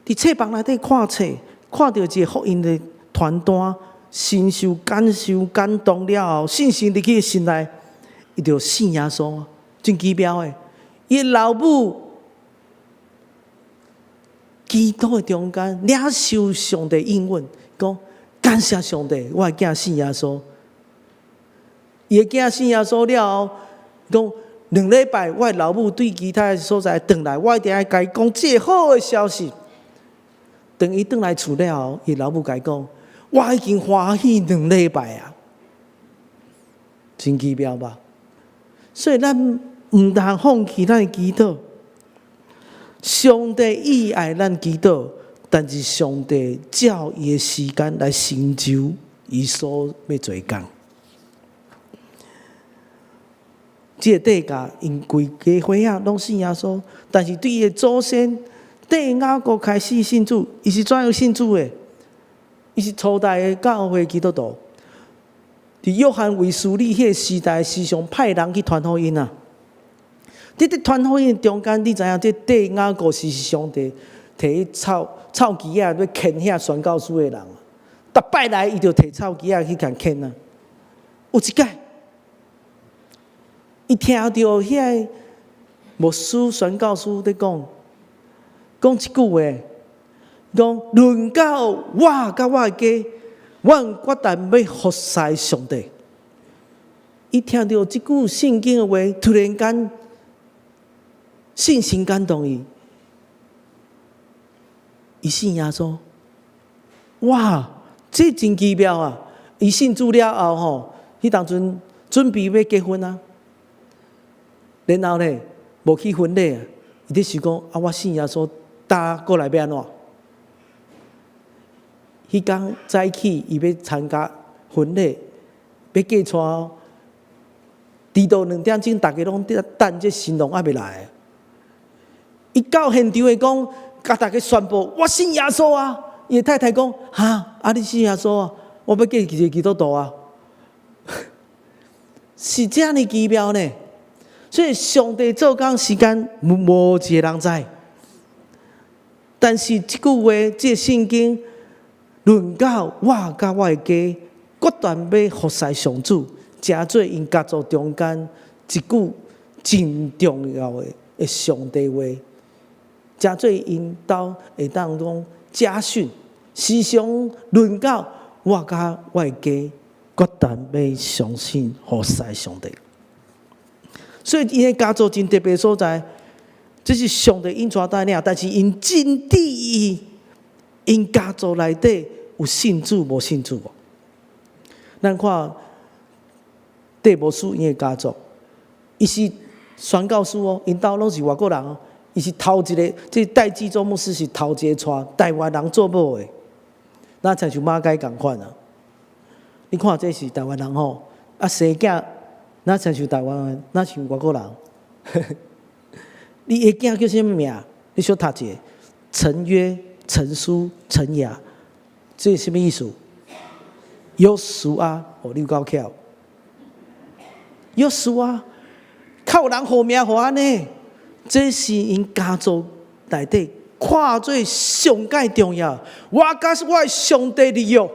伫册房内底看册，看到一个福音的传单，深受感动了后，信心入去心内，伊就信耶稣，真奇妙诶！伊老母基督的中间领受上帝应允，讲感谢上帝，我的囝信耶稣。伊的囝信耶稣了后，讲2礼拜，我的老母对其他的所在转来，我一定要甲伊讲这好的消息。等伊转来厝了后，伊老母甲伊讲，我已经欢喜2礼拜啊，真奇妙吧？所以咱毋通放弃咱的祈祷。上帝意爱咱祈祷，但是上帝照伊的时间来成就伊所要做工。这个地界因规家伙仔拢信耶稣，但是对伊的祖先对雅各开始信主，伊是怎样信主的？伊是初代的教会基督徒。伫约翰卫斯理迄个时代，时常派人去传福音啊。伫传福音中间，你知影这对雅各是上帝摕去草旗仔要牵遐宣教书的人啊。逐摆来，伊就摕草旗仔去共牵啊。有一届，伊听到遐个牧师宣教书在讲一句话，讲论到我甲我的家，我决定要服侍上帝。伊听到这句圣经的话，突然间信心感动伊，伊信耶稣。哇，这真奇妙啊！伊信主了后吼，迄当阵准备要结婚啊。然后呢，无去婚礼啊，伊咧想讲啊，我信耶稣，过来要安怎？迄天早起，伊要参加婚礼，要嫁娶哦。迟到2点钟，大家拢在等这新郎还未来。伊到现场会讲，甲大家宣布我信耶稣啊！伊太太讲：哈，啊你信耶稣啊？我要嫁一个基督徒啊！是这样的奇妙呢。所以上帝做工时间无一个人知，但是这句话，这圣经论到我甲我的家，决定要服侍上主，诚做因家族中间一句真重要的上帝话，诚做因兜会当讲家训，时常论到我甲我的家，决定要相信服侍上帝。所以因的家族真特别所在，这是上帝因带领，但是因真伫因家族内底有信主无信主无？咱看戴牧师因的家族，伊是宣教师哦，因兜拢是外国人哦，伊是头一个，这戴季忠牧师是头一个带台湾人做某的，那亲像马街共款啊。你看这是台湾人吼，啊生囝。那亲像台湾人，那像外国人。你的囝叫什么名？你小读一下，陈约、陈书、陈雅，这是什么意思？约书亚，哦，你有够巧。约书亚，靠人好名好安尼，这是因家族内底看做上界重要。我甲我的上帝利用。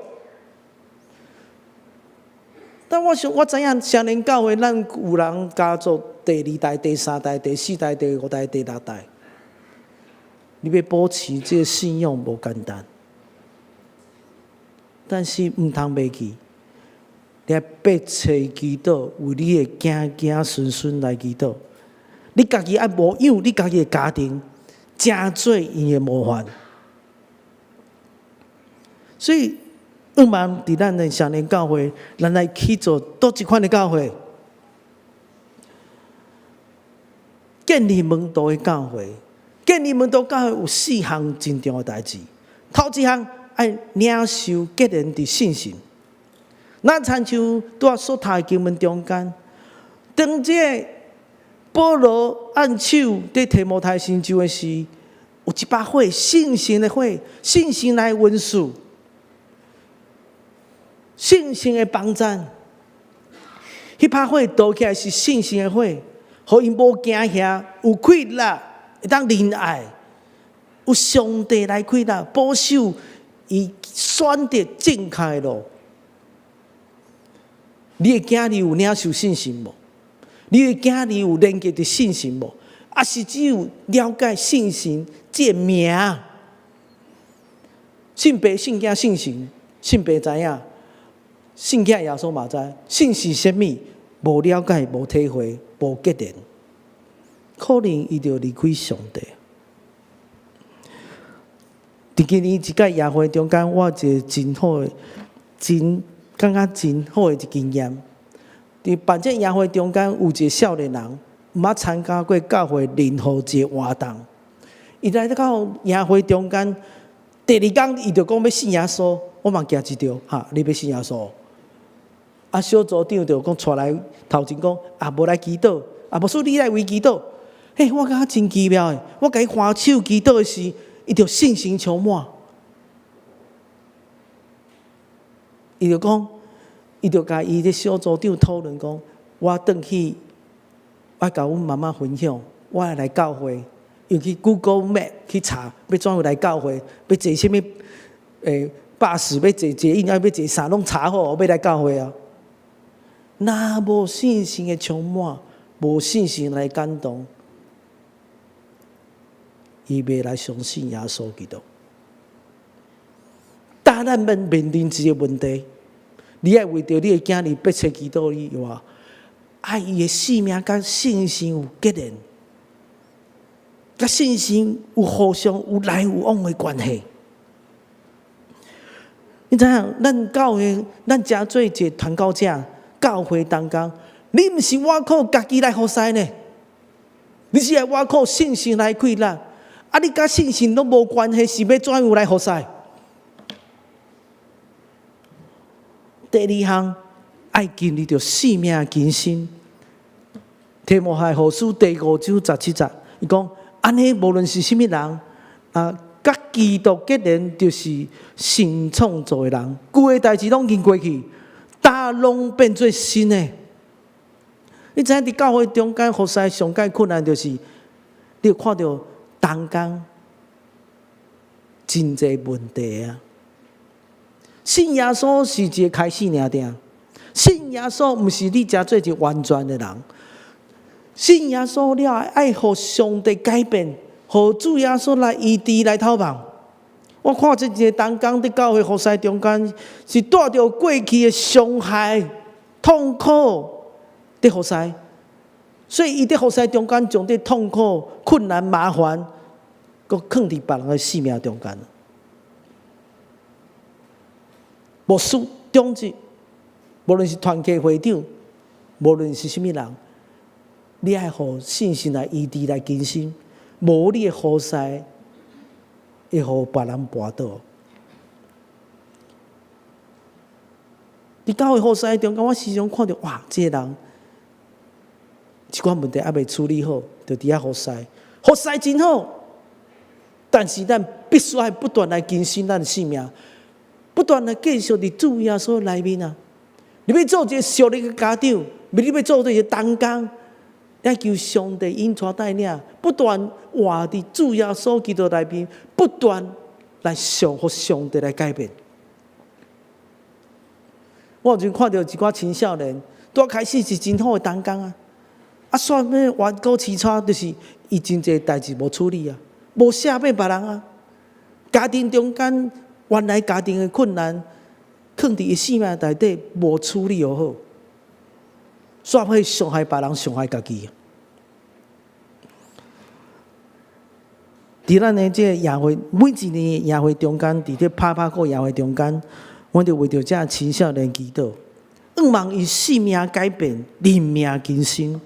但我知影，少年教会咱有人家族第2代、第3代、第4代、第5代、第6代，你要保持这个信仰无简单，但是毋通忘记，你要迫切祈祷，为你的子孙来祈祷。你家己爱无养你家己的家庭，真做因的模范。所以，希望伫咱的少年教会，咱来去做多一款的教会，建立门徒的教会。建立门徒教会有4项真重要的代志。头一项爱领受个人的信心。咱亲像拄仔所读的经文中间，当这保罗按手伫提摩太先书的时，有一把火，信心的火，信心来温书，信心的帮战。迄把火倒起来是信心的火，互因无惊吓，有气力，会当仁爱，有上帝来气力，保守伊选择正确的路。你的囝儿有领受信心无？你的囝儿有连接的信心无？还是只有了解信心这名？信爸、信囝、信神，信爸知影，信囝耶稣嘛知，信是啥物？无了解、无体会、无决定，可能伊就离开上帝。伫今年一届夜会中间，我有一个真好的、感觉真好的一经验。伫办这夜会中间，有一个少年人，毋捌参加过教会任何一个活动。伊来到夜会中间，第2天伊就讲要信耶稣，我嘛惊一跳，你要信耶稣？小组长就讲带来头前讲，无来祈祷，牧师你来为祈祷。我感觉真奇妙诶！我甲伊欢手祈祷的时，伊就信心充满。伊就讲，伊就甲伊的小组长讨论讲，我转去，我甲阮妈妈分享，我来教会，又去 Google Map 去查，要怎样来教会，要坐什么巴士，要坐捷运，要坐啥，拢查好，要来教会啊。若无信心的充满，无信心来感动，伊袂来相信耶稣基督。当咱面临一个问题，你爱为着你的囝儿迫切祈祷以外，爱伊的性命甲信心有结连，甲信心有互相有来有往的关系。你知影，咱教会，咱诚做一个传教者，教会当中，你毋是我靠家己来服侍呢，你是来我靠信心来开力。你甲信心都无关系，是要怎样来服侍？第2项，爱经历着生命更新。提摩太后书第5章17节，伊讲：安尼无论是甚物人，甲基督结连，就是新创造的人，旧的代志拢已经过去，大拢变做新的。你知影伫教会中间服侍上界困难，就是你有看到当中真侪问题啊！信耶稣是一个开始尔定，信耶稣毋是你才做一个完全的人。信耶稣了，爱互上帝改变，互主耶稣来医治来透望。我看这一个当中伫教会服侍中间，是带着过去的伤害、痛苦伫服侍，所以伊伫服侍中间将伫痛苦、困难、麻烦，搁放伫别人的性命中间。牧师、长子，无论是团契会长，无论是甚物人，你爱互信心来医治来更新，无你的服侍会互别人绊倒。伫教会服侍中间，我时常看到哇，这个人一寡问题还未处理好，就伫遐服侍，服侍真好，但是咱必须要不断来更新咱的性命。不断的继续伫主耶稣内面啊！你要做一个属灵的家长，你要做一个同工，要求上帝引带带领，不断活伫主耶稣基督内面，不断来互上帝来改变。我就看到一寡青少年，拄开始是真好的同工啊，煞要弯高起叉，就是伊真侪代志无处理啊，无写俾别人啊，家庭中间。原来家庭的困难，放伫伊生命内底无处理好，煞会伤害别人，伤害家己。伫伫咱的这夜会，每一年的夜会中间，伫这拍鼓夜会中间，我就为着这青少年祈祷，愿望伊性命改变，人命更新。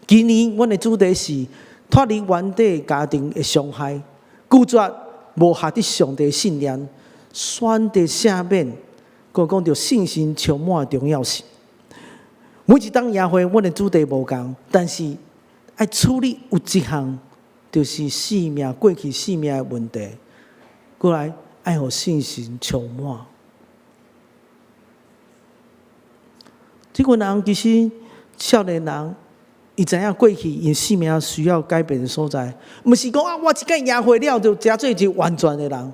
今年阮的主题是脱离原底家庭的伤害，拒绝无下伫上帝信念，选择赦免，佮讲着信心充满的重要性。每一档夜会，阮的主题无共，但是爱处理有一项，就是性命过去性命的问题，过来爱互信心充满。这群人其实少年人，伊知影过去因性命需要改变的所在，毋是讲啊，我一届夜会了就真做一个完全的人，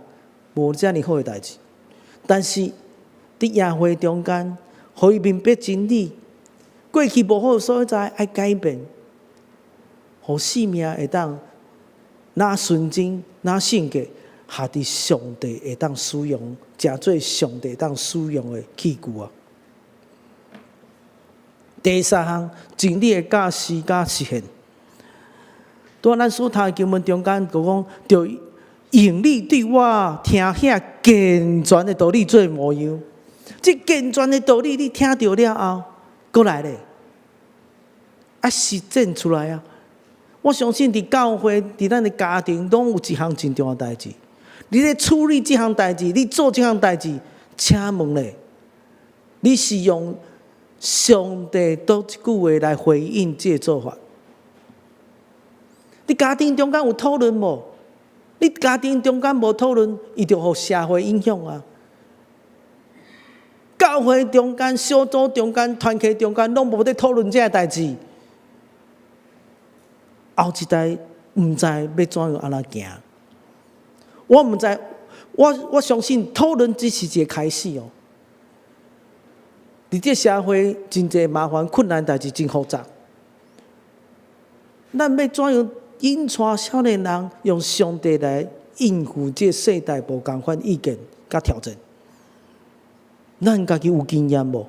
无遮尔好的代志。但是伫夜会中间，互伊明白真理。过去无好的所在爱改变，互性命会当拿纯真、拿性格，下伫上帝会当使用，诚做上帝会当使用的器具啊。第三项，真理的教示甲实现。在咱所读的经文中间，就讲着用你对我听遐健全的道理做模样。这健全的道理，你听到了后，过来咧，啊实践出来啊！我相信伫教会、伫咱的家庭，拢有一项真重要的代志。你咧处理这项代志，你做这项代志，请问咧，你是用上帝倒一句话来回应这做法？你家庭中间有讨论无？你家庭中间无讨论，伊就互社会影响啊！教会中间、小组中间、团契中间，拢无在讨论这个代志。后一代毋知要怎样安怎行，我毋知，我相信讨论只是一个开始哦。伫这社会真侪麻烦困难代志真复杂，咱要怎样引带少年人用上帝来应付这世代无共款意见甲挑战？咱家己有经验无？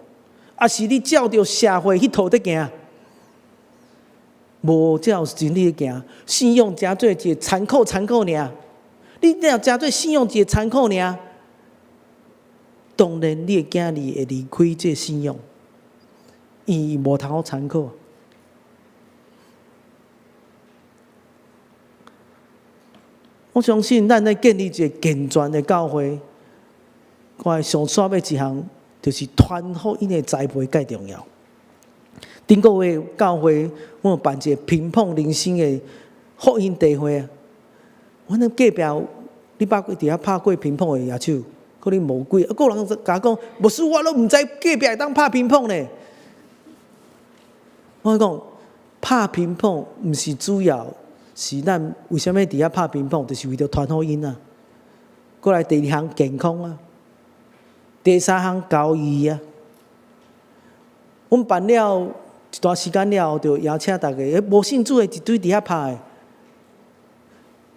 还是你照着社会迄套在行？无照真理行，信用诚做一个参考尔。你若诚做信用一个参考尔，当然你的囝儿会离开这信用，伊无通好参考。我相信咱咧建立一个健全的教会，我上煞要一项，就是团福音的栽培介重要。顶个月教会，我有办一个乒乓人生的福音大会啊！我那隔壁，你捌过伫遐拍过乒乓的野手，可能无几，啊，个人甲我讲，牧师我都毋知隔壁会当拍乒乓呢。我讲拍乒乓毋是主要，是咱为什么伫遐拍乒乓，就是为着传福音啊。过来第二项健康啊，第三项教育啊。我们办了一段时间了后，就邀请大家，无信主的一堆伫遐拍的，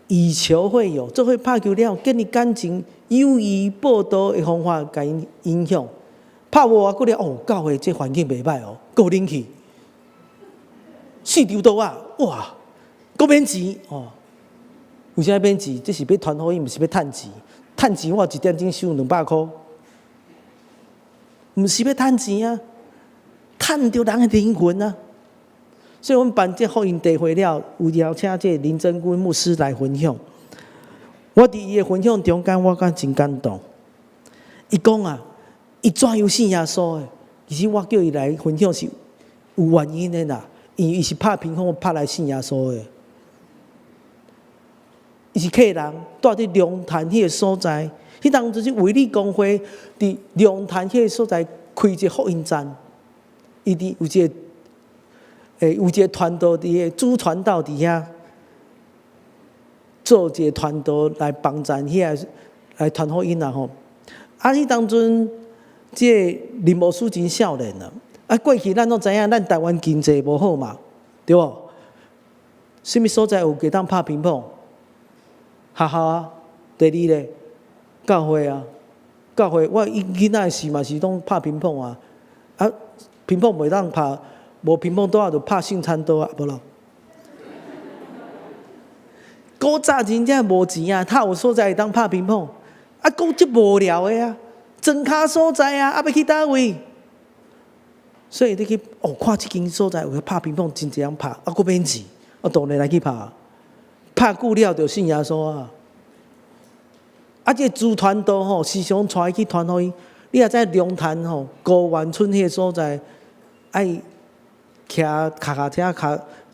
以球会友，做伙拍球了，建立感情、友谊、报道的方法，甲因影响。拍无啊，过来哦，教会这环境袂歹哦，够人气。四场倒啊，哇，够免钱哦。为啥免钱？这是要传福音，毋是要趁钱。趁钱我一点钟收200块，毋是要趁钱啊。趁着人的灵魂啊！所以，我们办这福音大会了，有邀请这林真君牧师来分享。我伫伊的分享中间，我感真感动。伊讲啊，伊怎样信耶稣的？其实我叫伊来分享是有原因的啦，因为伊是拍乒乓拍来信耶稣的。伊是客人，住伫龙潭迄个所在，迄当就是卫理公会伫龙潭迄个所在开一个福音站。伊伫有一个传道伫个主传道伫遐做一个传道来帮助遐来传福音啦吼。啊，迄当阵这林牧师真少年啊。啊，过去咱拢知影，咱台湾经济无好嘛，对无？什么所在有给当拍乒乓？学校啊，第二咧，教会啊，教会我囡仔时嘛是拢拍乒乓啊，啊。乒乓袂当拍，无乒乓桌啊，就拍圣餐桌啊，无咯。古早真正无钱啊，他有所在会当拍乒乓，啊，讲即无聊的啊，庄脚所在啊，要去倒位？所以你去看即间所在有拍乒乓，真侪人拍，啊，佫免钱，当然来去拍，拍久了就信耶稣啊。啊，这主传道吼，时常带伊去传福音。你也知龙潭吼，高原村迄个所在，爱骑脚车骑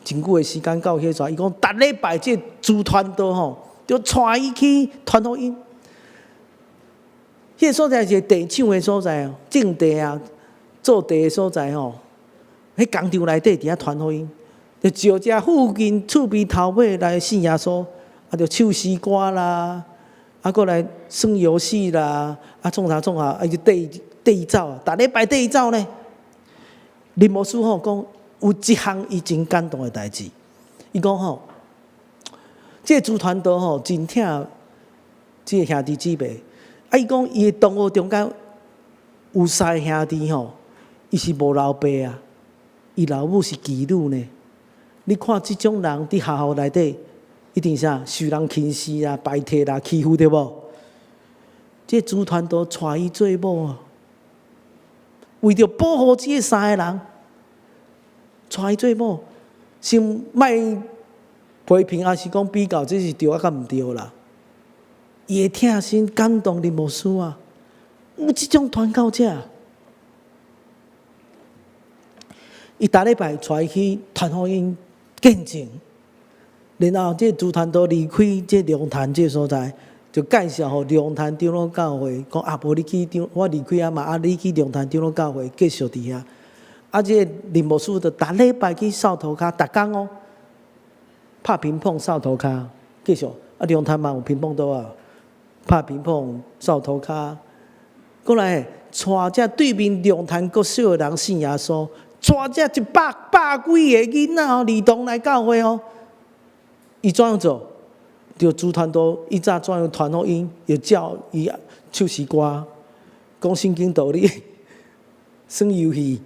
真久的时间到迄阵。伊讲，逐礼拜这主传道吼，就带伊去传福音。迄个所在是地厂的所在哦，种地啊，做地的所在吼。迄工厂内底伫遐传福音，就招遮附近厝边头尾来信耶稣，啊，就唱诗歌啦。啊，过来耍游戏啦，啊，创啥，啊，就地走啊，逐礼拜地走呢。林牧师吼讲，有一项伊真感动的代志，伊讲吼，这主传道吼真疼这个兄弟姊妹，啊，伊讲伊的同学中间有三个兄弟吼，伊是无老爸啊，伊老母是妓女呢。你看这种人伫学校内底。一定啥受人轻视啦、排斥啦、欺负对无？这主团都带伊做某啊，为着保护这三个人，带伊做某，先莫批评，还是讲比较，这是对啊，甲毋对啦？伊会疼心感动林牧师啊，有这种传教者，伊逐礼拜带伊去传福音见证。然后，这主坛都离开这龙潭这所在，就介绍互龙潭长老教会，讲啊，无你去我离开啊嘛，啊，你去龙潭长老教会继续伫遐。啊，这林牧师就逐礼拜去扫涂骹，逐工哦，拍乒乓、扫涂骹，继续。啊，龙潭嘛有乒乓桌啊，拍乒乓、扫涂骹。过来，带这对面龙潭国小的人信耶稣，带这百几个囡仔哦，儿童来教会哦。伊怎样做？就主团都伊早怎样传福音，又教伊唱诗歌，讲圣经道理，耍游戏，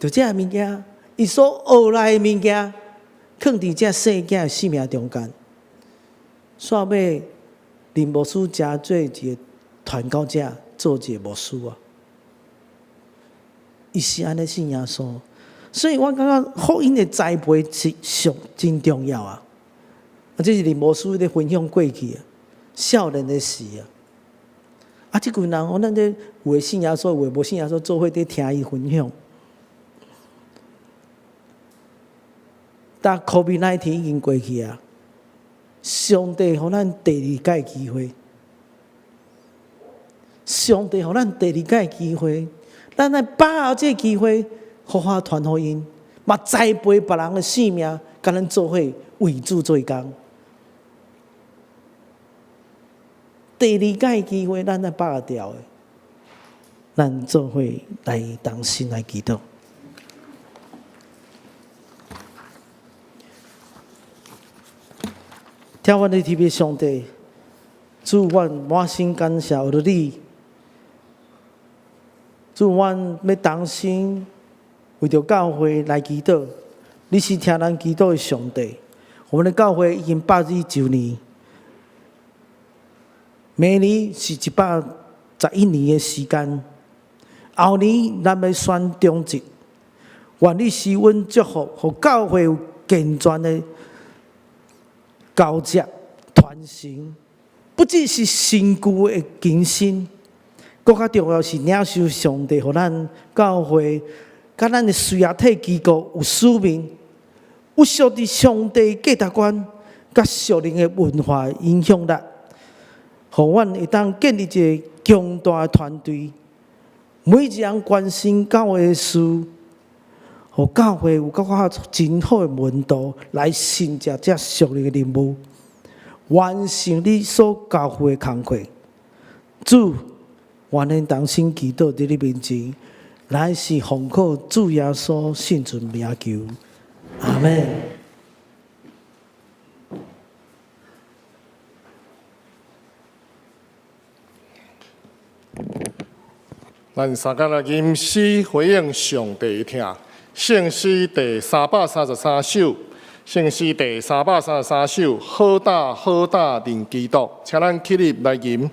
就这物件，伊所学来的物件，放伫这细囝的生命中间。煞要林牧师加做一个传教者，做一个牧师啊。伊是安尼信耶稣，所以我感觉福音的栽培是真重要啊。啊，这是林牧师咧分享过去啊，少年的事啊。啊，即群人哦，咱这有诶信耶稣，有诶无信耶稣，做伙伫听伊分享。但 COVID-19 已经过去啊，上帝互咱第二届机会，上帝互咱第二届机会，咱来把握这机会，好好传福音，嘛栽培别人的性命，甲咱做伙为主做工。第二届机会，咱来把握掉的，咱做伙来同心来祈祷。听阮的 TV 上帝，主阮满心感谢有你，主阮要同心为着教会来祈祷。你是听人祈祷的上帝。我们的教会已经89年。明年是111年的时间，后年咱要选中职，愿你施恩祝福，互教会有健全的交接传承，不只是身躯的更新，更加重要是领受上帝，互咱教会甲咱的事业体机构有使命，有属伫上帝价值观，甲属灵的文化影响力。互阮会当建立一个强大的团队，每一人关心教会的事，互教会有较真好的门道来承接这属灵的任务，完成你所交付的工课。主，愿恁同心祈祷伫你面前，乃是奉靠主耶稣圣尊名求，阿门。咱三个人吟诗回应上帝听，圣诗第333首，圣诗第333首，好大好大认基督，请咱起立来吟。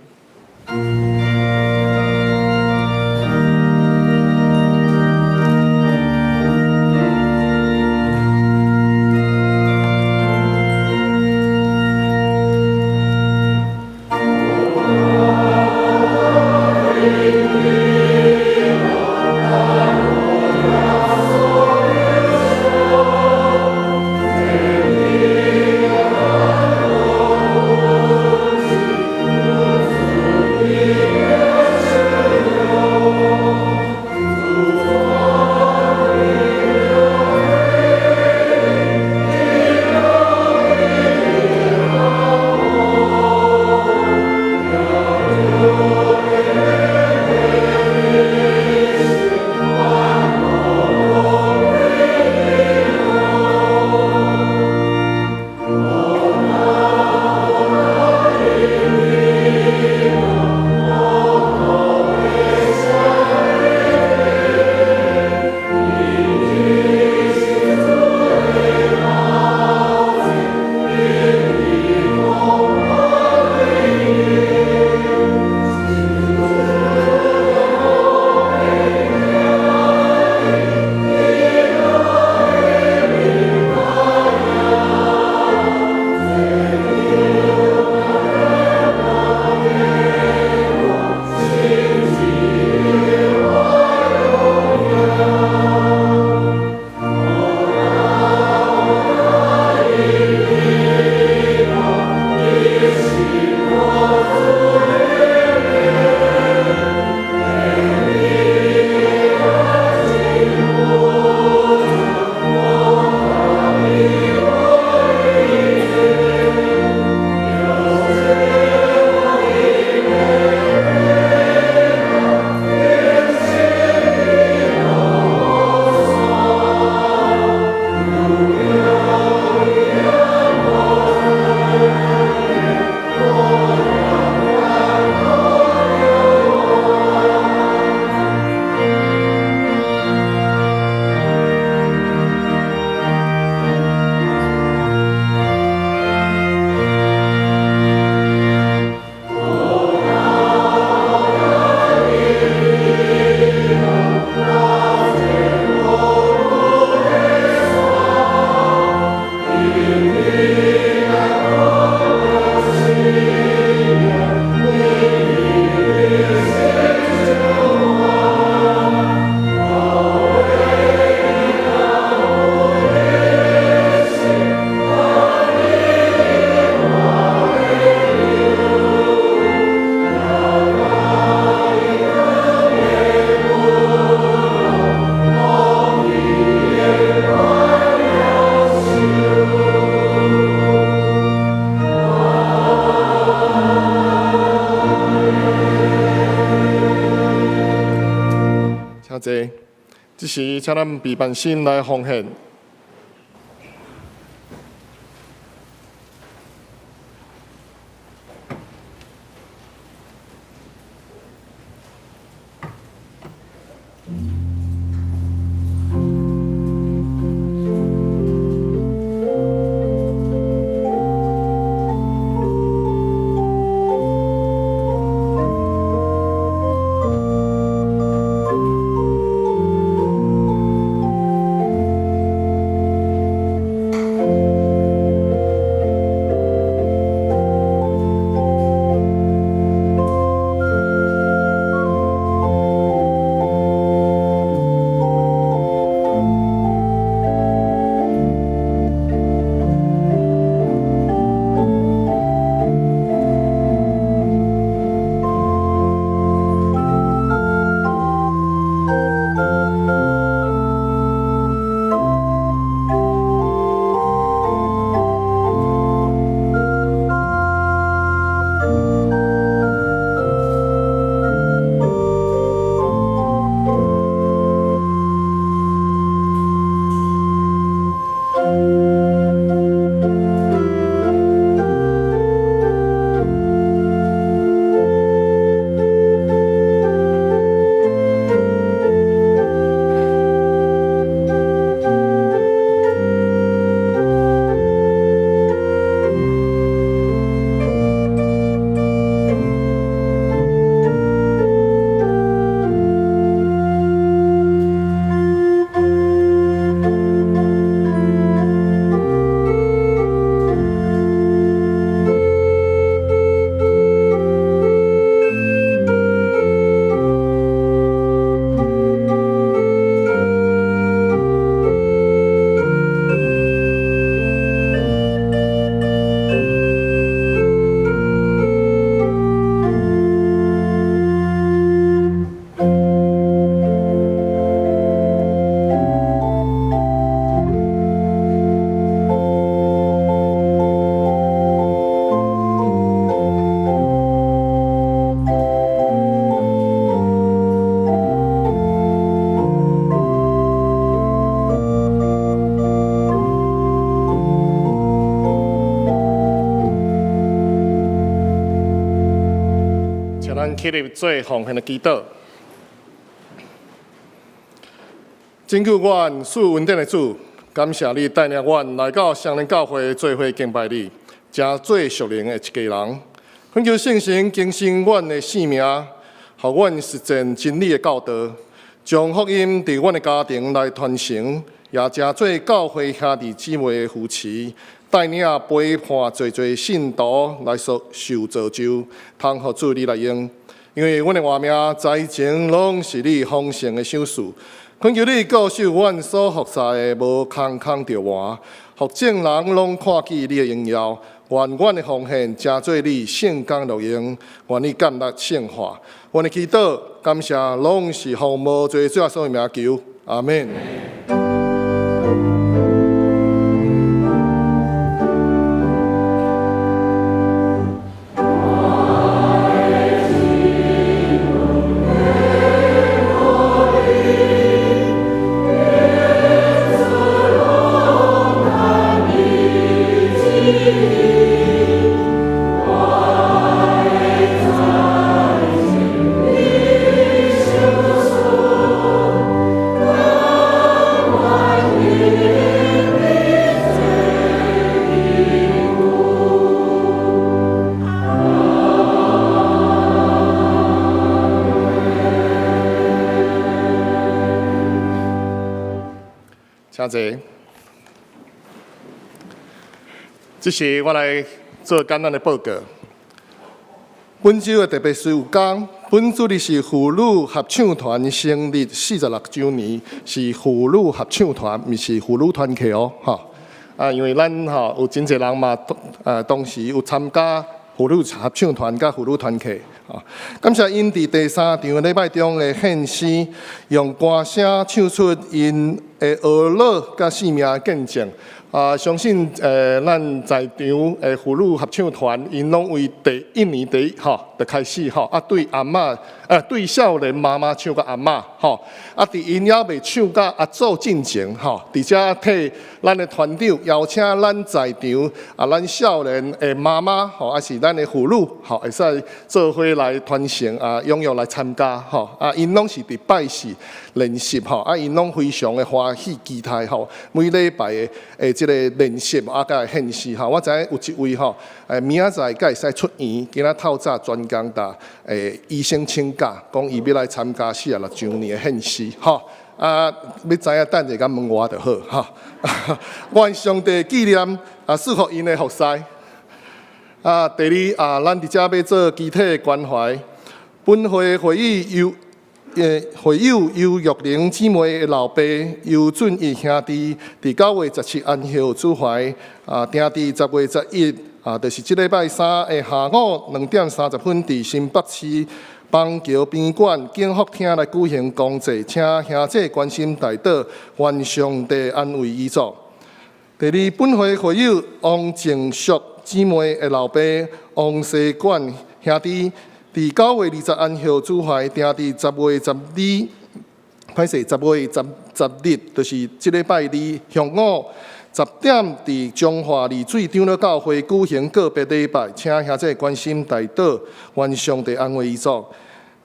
这时，请咱备办心来奉献。咱起立做奉献的祈祷。真救阮赐恩典的主，感谢你带领阮来到双连教会做伙敬拜你，真做属灵的一家人。恳求圣神更新阮的性命，互阮实践真理的教导，将福音伫阮的家庭来传承，也真做教会兄弟姊妹的扶持，带领陪伴侪侪信徒来受造就，通互主你来用。因为阮的活命在前拢是你丰盛的赏赐，恳求你教授阮所服侍的无空空着换，互众人拢看见你的荣耀。愿阮的奉献真做你圣工乐用，愿你甘乐圣化。阮的祈祷感谢拢是奉无罪主耶稣的名求，阿门。请坐。这是我来做简单的报告。本周的特别事务讲，本主日是妇女合唱团成立46周年，是妇女合唱团，毋是妇女团契哦，哈。因为咱有真侪人嘛，当时有参加妇女合唱团甲妇女团契。感谢因伫第3场礼拜中的献诗，用歌声唱出因的俄乐甲性命的见证。相信咱在场的妇女合唱团，因拢为第1年就开始对阿嬷对少年妈妈唱到阿嬷伫因还未唱到阿祖进前而且替咱的团长邀请咱在场咱少年的妈妈还是咱的妇女会使做伙来传承踊跃来参加因拢是伫拜四练习因拢非常的欢喜期待每礼拜的这个练习甲献诗我知影有一位明仔载才会使出院，今仔透早专工搭医生请假，讲伊要来参加46周年的献诗要知影等者甲问我就好愿上帝纪念赐福因的服侍第二咱伫遮要做集体的关怀，本会会议会友尤玉玲姊妹的老爸尤俊义兄弟，伫9月17安息主怀，定伫10月11，就是这礼拜3的下午2点30分，伫新北市邦桥宾馆景福厅来举行公祭，请兄弟关心代祷，愿上帝安慰伊族。第二，本会会友王静淑姊妹的老爸王世冠兄弟。伫9月20安息主怀，定伫10月12，歹势10月10日，就是这礼拜2上午10点，伫中华丽水长老教会举行个别礼拜，请兄弟关心代祷，愿上帝安慰伊族。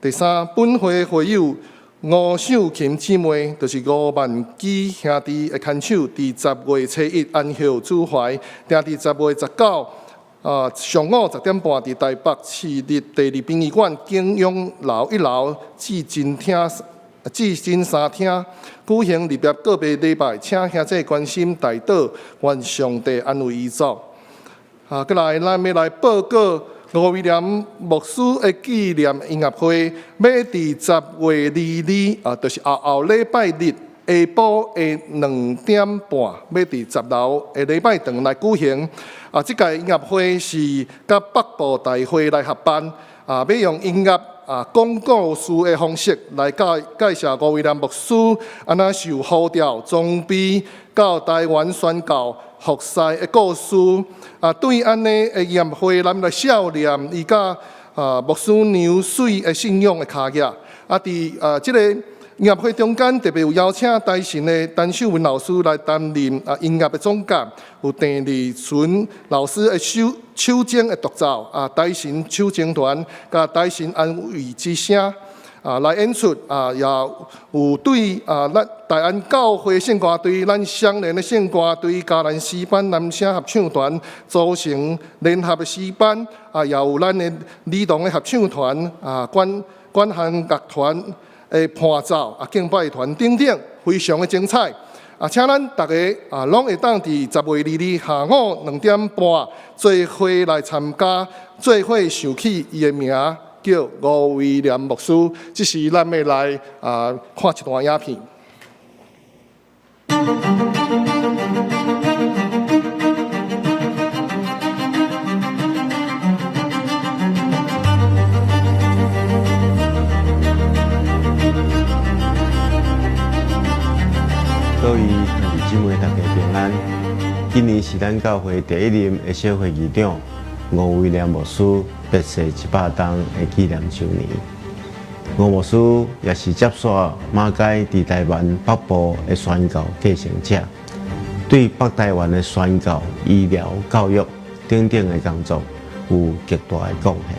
第三，本会会友吴秀琴姊妹，就是吴万基兄弟的牵手，伫10月7日安息主怀，定伫10月19。上午10点半，伫台北市立第2殡仪馆景永楼1楼至真3厅举行入业个别礼拜，请兄弟关心代祷，愿上帝安慰伊族。再来，咱要来报告吴威廉牧师的纪念音乐会，要伫10月22日，就是后礼拜日。下晡的2点半，要伫10楼的礼拜堂来举行。这届音乐会是甲北部大会来合办。要用音乐讲故事的方式来介绍吴威廉牧师安那受呼召装备到台湾宣教服侍的故事。对安尼的音乐会，咱来少年伊甲牧师娘水的信仰的脚印。伫这个音乐会中间特别有邀请台神的陈秀文老师来担任音乐的总监，有郑丽纯老师的手筝的独奏，台神手筝团甲台神安慰之声。来演出也有对咱大安教会圣歌队、咱双联的圣歌队、嘉南诗班男声合唱团组成联合的诗班，也有咱的儿童的合唱团、管弦乐团的伴奏、敬拜团等等，非常的精彩。请咱大家拢会当伫10月22下午2点半做伙来参加，做伙想起伊的名。叫吴威廉牧师，这是咱要来看一段影片。各位弟兄姊妹，大家平安。今年是咱教会第一任的小会议长吴威廉牧师别逝100冬的纪念周年。吴牧师也是接续马街伫台湾北部的宣教继承者，对北台湾的宣教、医疗、教育等等的工作有极大的贡献。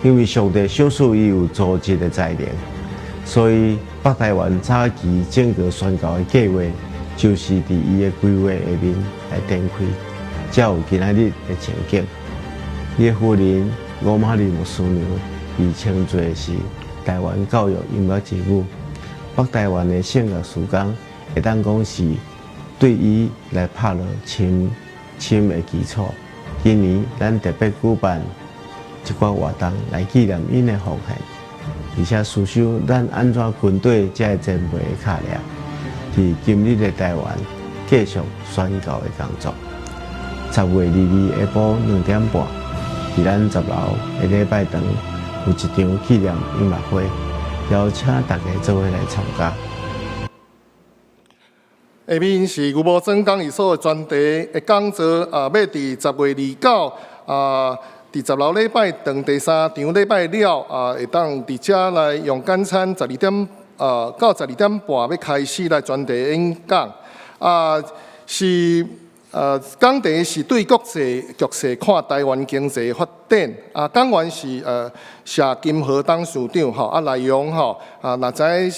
因为上帝赏赐伊有组织的才能，所以北台湾早期整个宣教的计划，就是伫伊的规划下面来展开，才有今仔日的情景。伊的夫人吴玛丽牧师娘被称作是台湾教育音乐之母。北台湾的圣乐事工，会当讲是对伊来拍了深的基础。今年咱特别举办一寡活动来纪念因的奉献，而且思想咱安怎军队才会前辈的脚力，伫今日的台湾继续宣教的工作。10月22日下晡2点半。伫咱10楼的礼拜堂有一场纪念音乐会，邀请大家做伙来参加。下面是牛埔庄讲义所的专题的讲座，要伫10月29伫10楼礼拜堂第3场礼拜了，会当伫遮来用简餐12点到12点半要开始来专题演讲，是。讲题是对国际局势看台湾经济发展。讲员是谢金河董事长吼，内容吼若知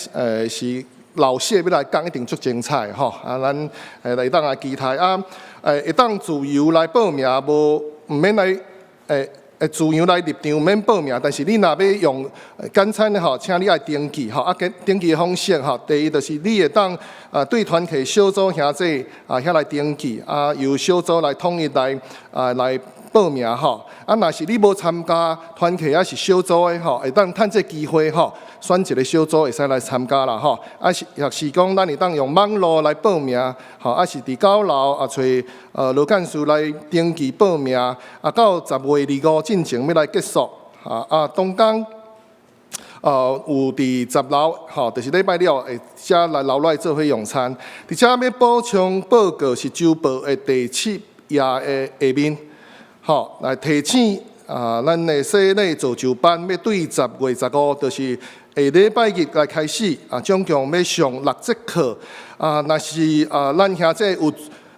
是老谢要来讲，一定足精彩吼。咱会当来期待会当自由来报名，唔免来自由来入场，免报名。但是你若要用简餐的吼，请你爱登记吼。登记的方式吼，第一就是你会当对团体小组兄弟遐来登记，由小组来统一来来报名吼。若是你无参加团体也是小组的吼，会当趁这机会吼，选一个小组会使来参加啦吼。也是讲咱会当用网络来报名吼，是伫9楼找罗干事来登记报名。到10月25进前要来结束。东港有伫10楼吼，就是礼拜六会遮来留来做伙用餐。伫遮要补充报告是周报的第7页的下面。好，来提醒咱的洗礼造就班要对10月15，就是下礼拜日来开始总共要上6节课。若是咱兄弟有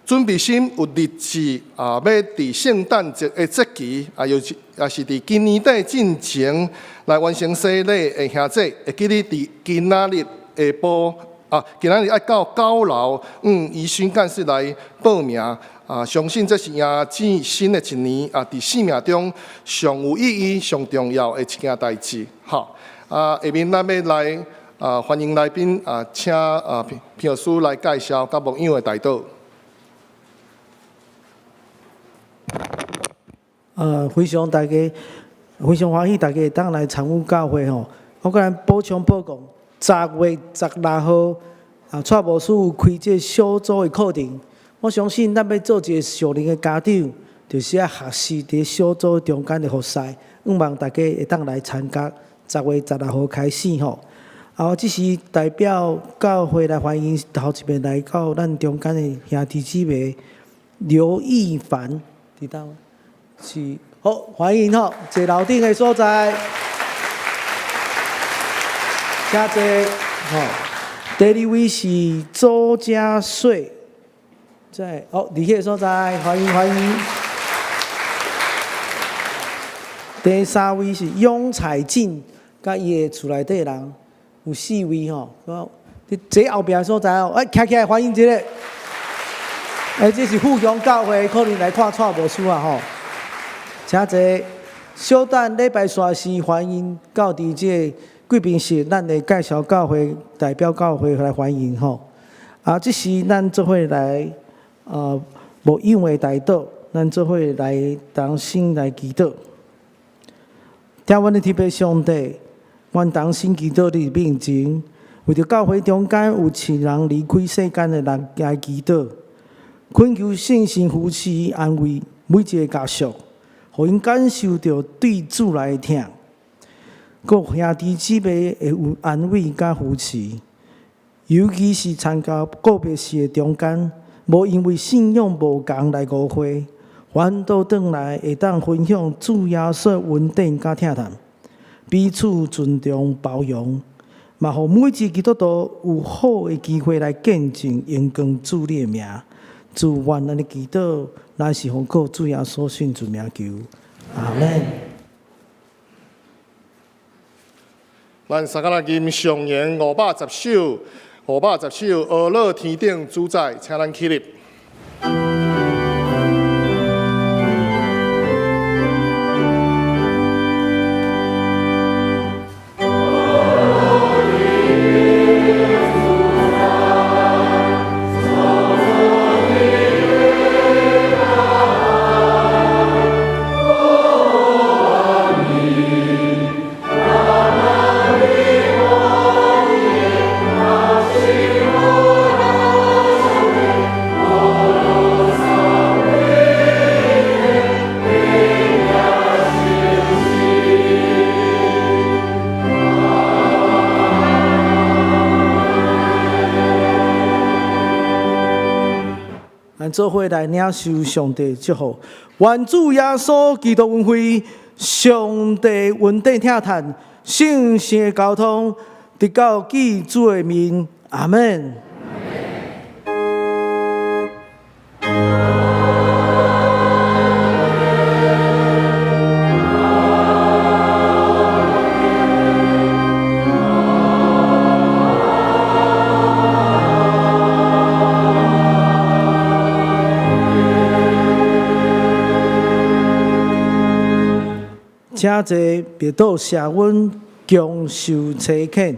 准备心、有日志要伫圣诞节的节期也是伫今年底进前来完成洗礼的兄弟，会记你伫今仔日下晡今仔日爱到9楼宜勋干事来报名。相信这是迎接新的一年伫生命中上有意义、上重要的一件代志。好，下面咱要来欢迎来宾请评师来介绍甲牧养的大道。非常欢喜大家会当来参与教会吼。我个人补充报告，10月16号蔡牧师有开这小组的课程。我相信咱要做一个属灵的家长，就是要学习伫小组中间的服侍。希望大家会当来参加，10月16号开始吼。这是代表教会来欢迎头一遍来到咱中间的兄弟姊妹刘义凡，知道吗？是好欢迎吼，坐楼顶的所在，请坐。第2位是周家穗，在伫迄个所在，欢迎欢迎。第3位是雍彩静，甲伊的厝内底人有4位吼，坐后壁所在哦，徛起来欢迎一下。这是富强教会，可能来看蔡牧师啊吼，请坐。小等礼拜3时欢迎到伫这贵宾室，咱会介绍教会代表教会来欢迎吼。这时咱做伙来无用的代祷，咱做伙来同心来祈祷。听阮的天父上帝，阮同心祈祷你面前，为着教会中间有亲人离开世间的人来祈祷，恳求信心扶持安慰每一个家属，互因感受到对主来的疼，各兄弟姊妹会有安慰甲扶持，尤其是参加个别事的中间，无因为信仰无同来误会。反倒转来会当分享主耶稣稳定甲疼痛，彼此尊重包容，嘛，互每一基督徒有好的机会来见证荣光主你的名。主愿咱的祈祷，乃是奉靠主耶稣圣主名求，阿门。咱三个人上演510首《俄勒天顶主宰》，请咱起立。做伙来领受上帝祝福，愿主耶稣基督恩惠、上帝稳定疼痛、圣神的交通，直到记主的名，阿门。请坐，别倒谢阮共受差遣。